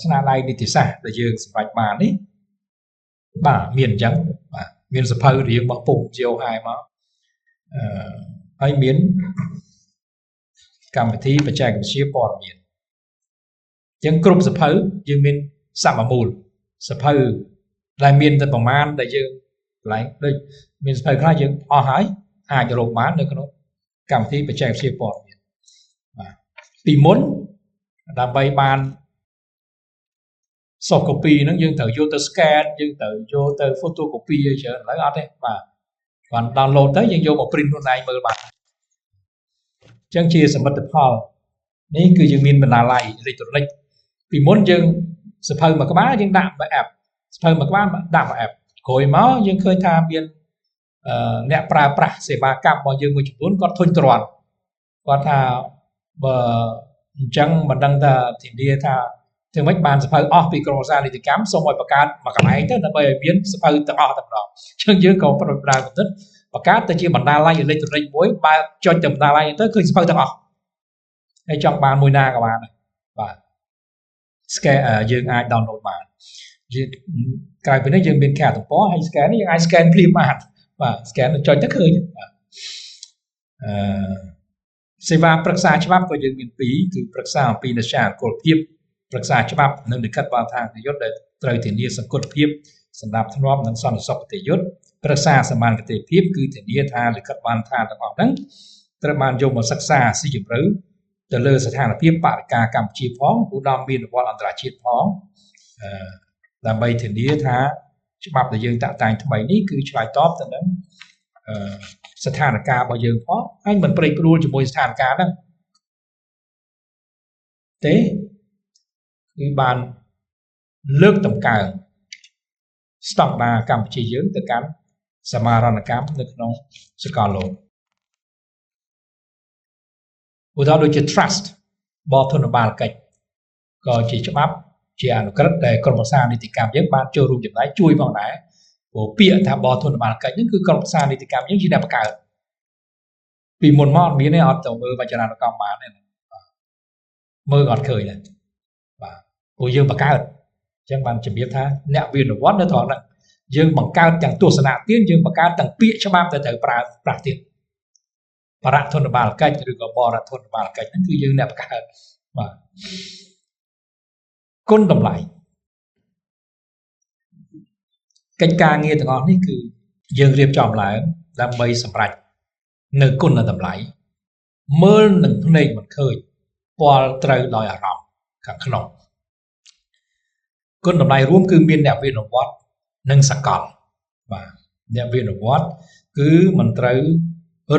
ស្នាដៃនីតិសាស្ត្រដែលយើងសម្រេចបាននេះបាទមានអញ្ចឹងបាទមានសភៅរៀងរបស់ពុំជាវហើយមកហើយមានកម្មវិធីបច្ចេកវិទ្យាព័ត៌មានអញ្ចឹងគ្រប់សភៅយើងមានសមមូលសភៅដែលមានតែប្រមាណដែលយើងកន្លែងដូចមានសភៅខ្លះយើងអស់ហើយអាចរកបាននៅក្នុងកម្មវិធីបច្ចេកវិទ្យាព័ត៌មានបាទពីមុនដើម្បីបាន soft copy ហ្នឹងយើងត្រូវយកទៅ scan យើងត្រូវយកទៅ photocopy អីច្រើនឥឡូវអត់ទេបាទបាន download ទៅយើងយកមក print ខ្លួនឯងមើលបានអញ្ចឹងជាសមិទ្ធផលនេះគឺយើងមានបណ្ណាល័យអេឡិចត្រូនិកពីមុនយើងសភៅមួយក្បាលយើងដាក់មួយ app សភៅមួយក្បាលដាក់មួយ app ក្រោយមកយើងឃើញថាមានអ្នកប្រើប្រាស់សេវាកម្មរបស់យើងមួយចំនួនគាត់ធុញទ្រាន់គាត់ថាបើអញ្ចឹងមិនដឹងថាធានាថាធ្វើម៉េចបានសភៅអស់ពីក្រមសារនីតិកម្មសូមឲ្យបង្កើតមួយកន្លែងទៅដើម្បីឲ្យមានសភៅទាំងអស់តែម្ដងអញ្ចឹងយើងក៏ប្រឹងប្រែងបន្តិចបង្កើតទៅជាបណ្ដាល័យអេឡិចត្រូនិកមួយបើចុចទៅបណ្ដាល័យទៅឃើញសភៅទាំងអស់ហើយចង់បានមួយណាក៏បានដែរបាទ scan យើងអាច download បានយើងក្រៅពីនេះយើងមានការទំព័រហើយ scan នេះយើងអាច scan ភ្លាមបានបាទ scan ចុចទៅឃើញបាទសេវាប្រឹក្សាច្បាប់ក៏យើងមានពីរគឺប្រឹក្សាអំពីនិច្ចានុកូលភាពប្រឹក្សាច្បាប់និងលិខិតបទដ្ឋានគតិយុត្តដែលត្រូវធានាសង្កត់ភាពសម្រាប់ធ្នាប់និងសន្តិសុខគតិយុត្តប្រឹក្សាសមានគតិភាពគឺធានាថាលិខិតបទដ្ឋានទាំងអស់ហ្នឹងត្រូវបានយកមកសិក្សាស៊ីជម្រៅទៅលើស្ថានភាពបរិការកម្ពុជាផងឧត្តមមានវត្តអន្តរជាតិផងដើម្បីធានាថាច្បាប់ដែលយើងតាក់តែងថ្មីនេះគឺឆ្លើយតបទៅនឹងស្ថានភាពរបស់យើងផងហើយមិនប្រេកព្រួលជាមួយស្ថានភាពហ្នឹងទេគឺបានលើកតម្កើងស្តង់ដារកម្ពុជាយើងទៅកាន់សមាហរណកម្មនៅក្នុងសកលលោកឧទាហរណ៍ដូចជា trust បទធនបាលកិច្ចក៏ជាច្បាប់ជាអនុក្រឹត្យដែលក្រមសារនីតិកម្មយើងបានចូលរួមចំណែកជួយផងដែរព្រោះពាក្យថាបទធនបាលកិច្ចហ្នឹងគឺក្រមសារនីតិកម្មយើងជាអ្នកបង្កើតពីមុនមកអត់មានទេអត់ទៅមើលវចនានុកម្មបានទេមើលអត់ឃើញទេបាទព្រោះយើងបង្កើតអញ្ចឹងបានជំរាបថាអ្នកវិនិយោគនៅត្រង់ហ្នឹងយើងបង្កើតទាំងទស្សនៈទៀតយើងបង្កើតទាំងពាក្យច្បាប់ដែលត្រូវប្រើប្រាស់ទៀតបរិធនបាលកិច្ចឬក៏បរិធនបាលកិច្ចហ្នឹងគឺយើងអ្នកបង្កើតបាទគុណតម្លៃកិច្ចការងារទាំងអស់នេះគឺយើងរៀបចំឡើងដើម្បីសម្រេចនៅគុណតម្លៃមើលនឹងភ្នែកមិនឃើញពាល់ត្រូវដោយអារម្មណ៍ខាងក្នុងគុណតម្លៃរួមគឺមានអ្នកវិនិយោគនិងសកលបាទអ្នកវិនិយោគគឺមិនត្រូវ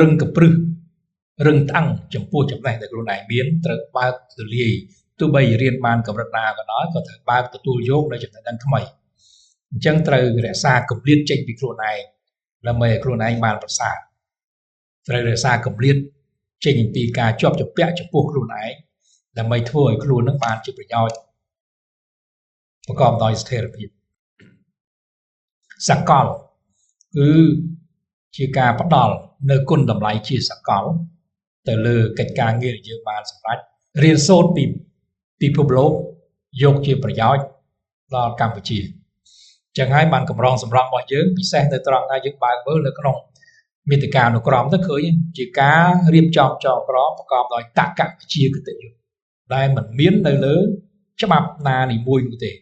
រឹងកព្រឹសរឹងតាំងចំពោះចំណេះដែលខ្លួនឯងមានត្រូវបើកទូលាយ ទោះបីរៀនបានកម្រិតណាក៏ដោយក៏ត្រូវបើកទទួលយកនៅចំណេះដឹងថ្មីអញ្ចឹងត្រូវរក្សាគម្លាតចេញពីខ្លួនឯងដើម្បីឲ្យខ្លួនឯងបានប្រសើរត្រូវរក្សាគម្លាតចេញពីការជាប់ជំពាក់ចំពោះខ្លួនឯងដើម្បីធ្វើឲ្យខ្លួននឹងបានជាប្រយោជន៍ប្រកបដោយស្ថិរភាពសកលគឺជាការផ្ដល់នៅគុណតម្លៃជាសកលទៅលើកិច្ចការងារដែលយើងបានសម្រេចរៀនសូត្រពីពិភពលោកយកជាប្រយោជន៍ដល់កម្ពុជាចឹងហើយបានកម្រងសម្រង់របស់យើងពិសេសនៅត្រង់ថាយើងបើកមើលនៅក្នុងមាតិកាអនុក្រមទៅឃើញជាការរៀបចំចងក្រងប្រកបដោយតក្កវិជ្ជាគតិយុត្តដែលមិនមាននៅលើច្បាប់ណានីមួយនោះទេ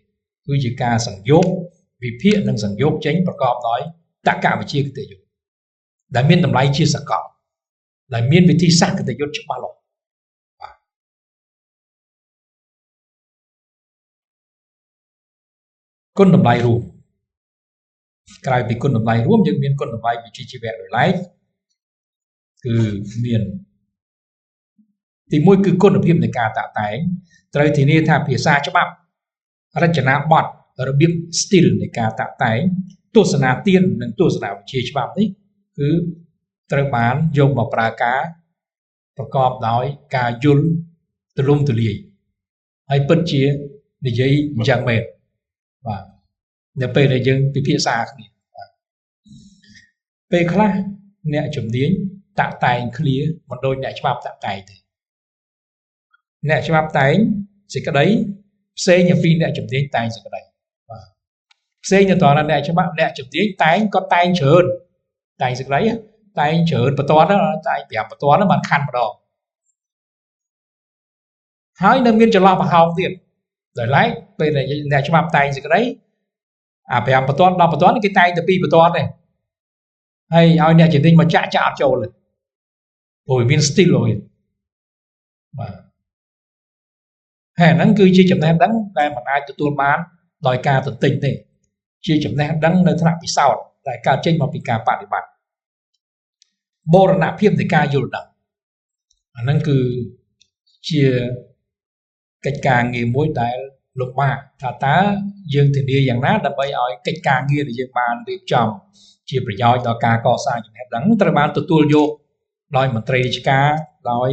គឺជាការសង្យោគវិភាគនិងសង្យោគចេញប្រកបដោយតក្កវិជ្ជាគតិយុត្តដែលមានតម្លៃជាសកលដែលមានវិធីសាស្ត្រគតិយុត្តច្បាស់លាស់គុណតម្លៃរួមក្រៅពីគុណតម្លៃរួមយើងមានគុណតម្លៃវិជ្ជាជីវៈដោយឡែកគឺមានទី1គឺគុណភាពនៃការតាក់តែងត្រូវធានាថាភាសាច្បាប់រចនាបថរបៀប style នៃការតាក់តែងទស្សនាទាននិងទស្សនវិជ្ជាច្បាប់នេះគឺត្រូវបានយកមកប្រើការប្រកបដោយការយល់ទូលំទូលាយហើយពិតជានិយាយអញ្ចឹងមែនបាទនៅពេលដែលយើងពិភាក្សាគ្នាពេលខ្លះអ្នកជំនាញតាក់តែងគ្នាមិនដូចអ្នកច្បាប់តាក់តែងទេអ្នកច្បាប់តែងសេចក្តីផ្សេងពីអ្នកជំនាញតែងសេចក្តីបាទផ្សេងទៅតើអ្នកច្បាប់អ្នកជំនាញតែងក៏តែងច្រើនតែងសេចក្តីតែងច្រើនបន្ទាត់តែង5បន្ទាត់បានខណ្ឌម្ដងហើយនៅមានចន្លោះប្រហោងទៀតដោយឡែកពេលអ្នកច្បាប់តែងសេចក្តីអា5បន្ទាត់10បន្ទាត់គេតែងតែ2បន្ទាត់ទេហើយឲ្យអ្នកជំនាញមកចាក់អត់ចូលទេព្រោះមាន style ហើយបាទហើយហ្នឹងគឺជាចំណេះដឹងដែលមិនអាចទទួលបានដោយការទន្ទិញទេជាចំណេះដឹងនៅថ្នាក់ពិសោធន៍ដែលកើតចេញមកពីការបដិបត្តិបូរណភាពនៃការយល់ដឹងអាហ្នឹងគឺជាកិច្ចការងារមួយដែលលំបាកថាតើយើងធានាយ៉ាងណាដើម្បីឲ្យកិច្ចការងារដែលយើងបានរៀបចំជាប្រយោជន៍ដល់ការកសាងចំណេះដឹងត្រូវបានទទួលយកដោយមន្ត្រីរាជការដោយ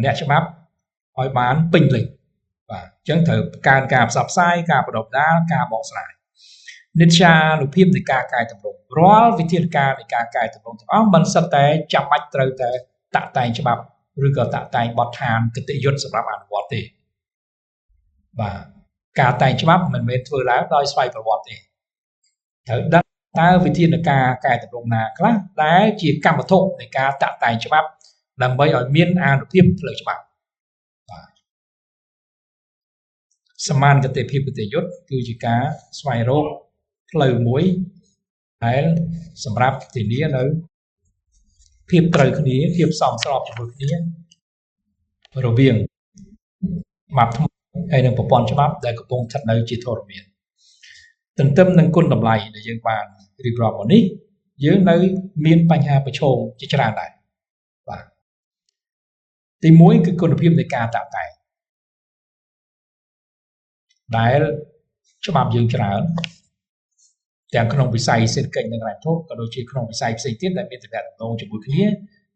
អ្នកច្បាប់ឲ្យបានពេញលេញបាទអញ្ចឹងត្រូវបង្កើនការផ្សព្វផ្សាយការបដិបដាលការបកស្រាយនិច្ចានុភាពនៃការកែតម្រង់រាល់វិធានការនៃការកែតម្រង់ទាំងអស់មិនសិតតែចាំបាច់ត្រូវតែតាក់តែងច្បាប់ឬក៏តាក់តែងបទដ្ឋានគតិយុត្តសម្រាប់អនុវត្តទេបាទការតែងច្បាប់មិនមែនធ្វើឡើងដោយស្វ័យប្រវត្តិទេត្រូវដឹងតើវិធានការកែតម្រង់ណាខ្លះដែលជាកម្មវត្ថុនៃការតាក់តែងច្បាប់ដើម្បីឲ្យមានអានុភាពផ្លូវច្បាប់បាទសមានគតិភាពគតិយុត្តគឺជាការស្វែងរកផ្លូវមួយដែលសម្រាប់ធានានៅភាពត្រូវគ្នាភាពសមស្របជាមួយគ្នារវាងច្បាប់ថ្មីហើយនិងប្រព័ន្ធច្បាប់ដែលកំពុងស្ថិតនៅជាធរមានទន្ទឹមនឹងគុណតម្លៃដែលយើងបានរៀបរាប់មកនេះយើងនៅមានបញ្ហាប្រឈមជាច្រើនដែរបាទទី1គឺគុណភាពនៃការតាក់តែងដែលច្បាប់យើងច្រើនទាំងក្នុងវិស័យសេដ្ឋកិច្ចនិងហិរញ្ញវត្ថុក៏ដូចជាក្នុងវិស័យផ្សេងទៀតដែលមានទំនាក់ទំនងជាមួយគ្នា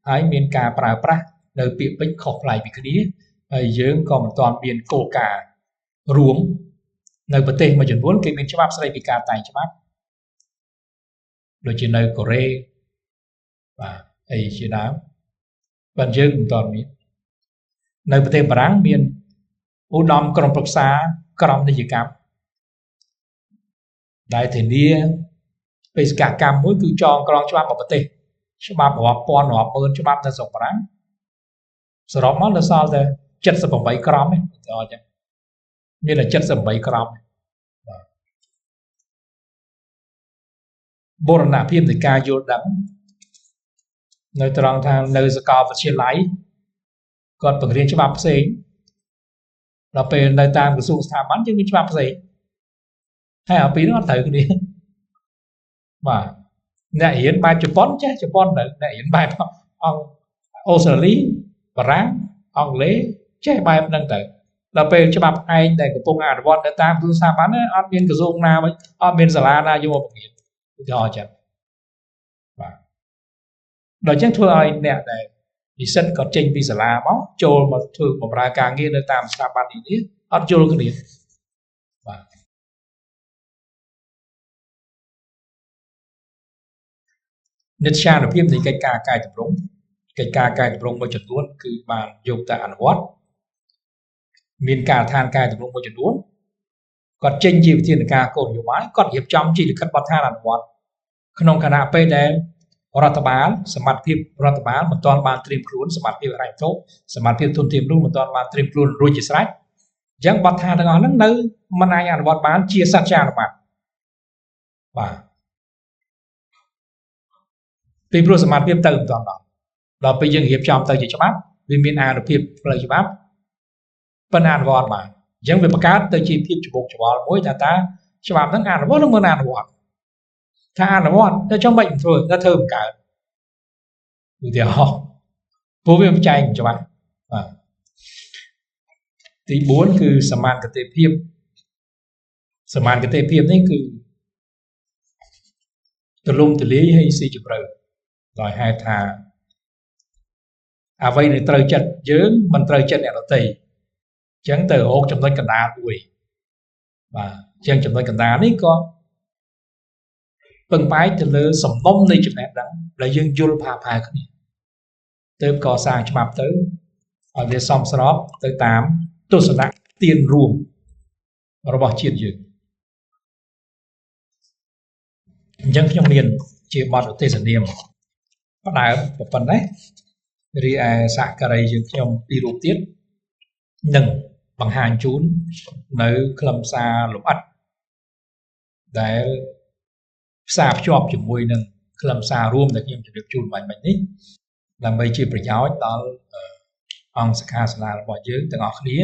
ហើយមានការប្រើប្រាស់នៅពាក្យពេចន៍ខុសប្លែកពីគ្នាហើយយើងក៏មិនទាន់មានគោលការណ៍រួមនៅប្រទេសមួយចំនួនគេមានច្បាប់ស្តីពីការតែងច្បាប់ដូចជានៅកូរ៉េបាទហើយជាដើមប៉ុន្តែយើងមិនទាន់មាននៅប្រទេសបារាំងមានឧត្តមក្រុមប្រឹក្សាក្រមនីយកម្មដែលធានាបេសកកម្មមួយគឺចងក្រងច្បាប់របស់ប្រទេសច្បាប់រាប់ពាន់រាប់ម៉ឺនច្បាប់នៅស្រុកបារាំងសរុបមកនៅសល់តែ78ក្រមទេដល់ចឹងមានតែ78ក្រមបាទបូរណភាពនៃការយល់ដឹងនៅត្រង់ថានៅសាកលវិទ្យាល័យគាត់បង្រៀនច្បាប់ផ្សេងដល់ពេលនៅតាមក្រសួងស្ថាប័នយើងមានច្បាប់ផ្សេងហើយអាពីរនោះអត់ត្រូវគ្នាបាទអ្នករៀនបែបជប៉ុនចេះជប៉ុនទៅអ្នករៀនបែបអង្គអូស្ត្រាលីបារាំងអង់គ្លេសចេះបែបហ្នឹងទៅ ដល់ពេលច្បាប់ឯងដែលកំពុងអនុវត្តនៅតាមទូរស័ព្ទបានអត់មានក្រសួងណាវិញអត់មានសាលាណាយកមកបង្រៀនឧទាហរណ៍ចឹងបាទដល់ចឹងធ្វើឲ្យអ្នកដែលនិស្សិតក៏ចេញពីសាលាមកចូលមកធ្វើបម្រើការងារនៅតាមស្ថាប័ននេះអត់យល់គ្នាបាទនិត្យានុភាពនៃកិច្ចការកែតម្រង់មួយចំនួនគឺបានយកទៅអនុវត្តមានការឋានកែតម្រង់មួយចំនួនគាត់ចេញជាវិធានការគោលនយោបាយគាត់រៀបចំជាលិខិតបទដ្ឋានអនុវត្តក្នុងគណៈពេលដែលរដ្ឋបាលសមត្ថភាពរដ្ឋបាលមិនទាន់បានត្រៀមខ្លួនសមត្ថភាពហិរញ្ញវត្ថុសមត្ថភាពទុនធានមនុស្សមិនទាន់បានត្រៀមខ្លួនរួចជាស្រេចអញ្ចឹងបទដ្ឋានទាំងអស់ហ្នឹងនៅមិនអាចអនុវត្តបានជាសច្ចានុបាទបាទពីព្រោះសមត្ថភាពទៅមិនទាន់ដល់ពេលយើងរៀបចំទៅជាច្បាប់វាមានអានុភាពផ្លូវច្បាប់ប៉ុន្តែអនុវត្តបានអញ្ចឹងវាបង្កើតទៅជាភាពច្បុកច្បល់មួយថាតើច្បាប់ហ្នឹងអនុវត្តឬមិនអនុវត្តថាអនុវត្តទៅចង់មិនធ្វើទៅធ្វើមិនកើតឧទាហរណ៍ព្រោះវាមិនចែងច្បាស់បាទទី4គឺសមានគតិភាពនេះគឺទូលំទូលាយហើយស៊ីជម្រៅដោយហេតុថាអ្វីដែលត្រូវចិត្តយើងមិនត្រូវចិត្តអ្នកដទៃអញ្ចឹងទៅរកចំណុចកណ្ដាលមួយបាទអញ្ចឹងចំណុចកណ្ដាលនេះក៏ពឹងផ្អែកទៅលើសំណុំនៃចំណេះដឹងដែលយើងយល់ផាផែគ្នាទើបកសាងច្បាប់ទៅឲ្យវាសមស្របទៅតាមទស្សនៈទានរួមរបស់ជាតិយើងអញ្ចឹងខ្ញុំមានជាបទឧទ្ទេសនាមផ្ដើមប៉ុណ្ណេះរីឯសហការីយើងខ្ញុំពីររូបទៀតនឹងបង្ហាញជូននៅខ្លឹមសារលម្អិតដែលផ្សារភ្ជាប់ជាមួយនឹងខ្លឹមសាររួមដែលខ្ញុំជម្រាបជូនមិញនេះដើម្បីជាប្រយោជន៍ដល់អង្គសិក្ខាសាលារបស់យើងទាំងអស់គ្នា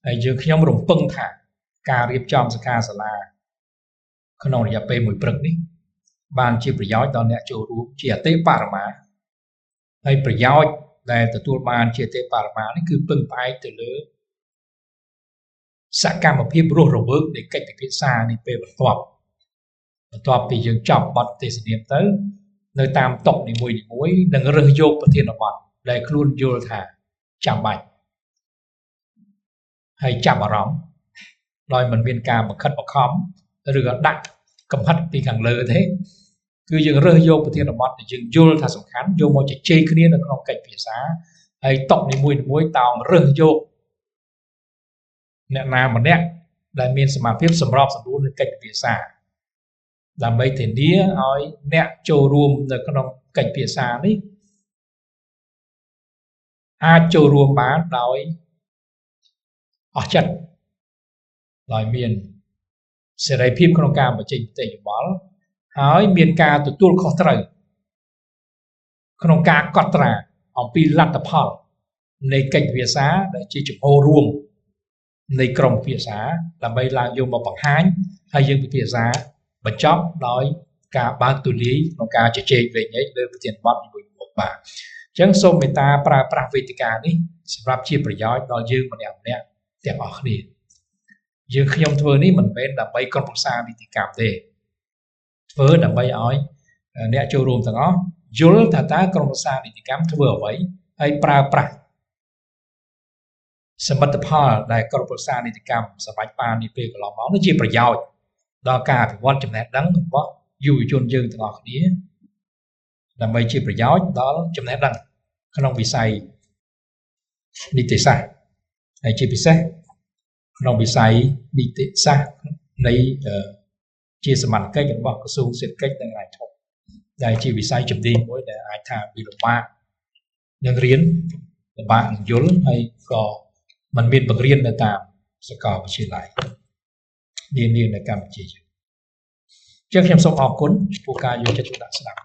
ហើយយើងខ្ញុំរំពឹងថាការរៀបចំសិក្ខាសាលាក្នុងរយៈពេលមួយព្រឹកនេះបានជាប្រយោជន៍ដល់អ្នកចូលរួមជាអតិបរមាហើយប្រយោជន៍ដែលទទួលបានជាអតិបរមានេះគឺពឹងផ្អែកទៅលើសកម្មភាពរស់រវើកនៃកិច្ចពិភាក្សានេះពេលបន្ទាប់ពីយើងចប់បទទេសនាទៅនៅតាមតុនីមួយនឹងរើសយកប្រធានបទដែលខ្លួនយល់ថាចាំបាច់ហើយចាប់អារម្មណ៍ដោយមិនមានការបង្ខិតបង្ខំឬក៏ដាក់កំហិតពីខាងលើទេគឺយើងរើសយកប្រធានបទដែលយើងយល់ថាសំខាន់យកមកជជែកគ្នានៅក្នុងកិច្ចពិភាក្សាហើយតុនីមួយតោងរើសយកអ្នកណាម្នាក់ដែលមានសមត្ថភាពសម្របសម្រួលនឹងកិច្ចពិភាក្សាដើម្បីធានាឲ្យអ្នកចូលរួមនៅក្នុងកិច្ចពិភាក្សានេះអាចចូលរួមបានដោយអស់ចិត្តដោយមានសេរីភាពក្នុងការបញ្ចេញមតិយោបល់ហើយមានការទទួលខុសត្រូវក្នុងការកត់ត្រាអំពីលទ្ធផលនៃកិច្ចពិភាក្សាដែលជាជំហររួមនៃក្រុមពិភាក្សាដើម្បីឡើងយកមកបង្ហាញហើយយើងពិភាក្សាបញ្ចប់ដោយការបើកទូលាយក្នុងការជជែកវែងញែកលើប្រធានបទមួយបាទអញ្ចឹងសូមមេត្តាប្រើប្រាស់វេទិកានេះសម្រាប់ជាប្រយោជន៍ដល់យើងម្នាក់ទាំងអស់គ្នាយើងខ្ញុំធ្វើនេះមិនមែនដើម្បីក្រុមប្រឹក្សានីតិកម្មទេធ្វើដើម្បីឲ្យអ្នកចូលរួមទាំងអស់យល់ថាតើក្រុមប្រឹក្សានីតិកម្មធ្វើអ្វីហើយប្រើប្រាស់សមិទ្ធផលដែលក្រុមប្រឹក្សានីតិកម្មសម្រាប់បាននេះពេលកន្លងមកនេះជាប្រយោជន៍ដល់ការអភិវឌ្ឍចំណេះដឹងរបស់យុវជនយើងទាំងអស់គ្នាដើម្បីជាប្រយោជន៍ដល់ចំណេះដឹងក្នុងវិស័យនីតិសាស្ត្រហើយជាពិសេសក្នុងវិស័យនីតិសាស្ត្រនៃជាសមត្ថកិច្ចរបស់ក្រសួងសេដ្ឋកិច្ចនិងហិរញ្ញវត្ថុដែលជាវិស័យជំនាញមួយដែលអាចថាវាលំបាកនឹងរៀនលំបាកនឹងយល់ហើយក៏មិនមានបង្រៀននៅតាមសាកលវិទ្យាល័យនានានៅកម្ពុជាយើងខ្ញុំសូមអរគុណចំពោះការយកចិត្តទុកដាក់ស្ដាប់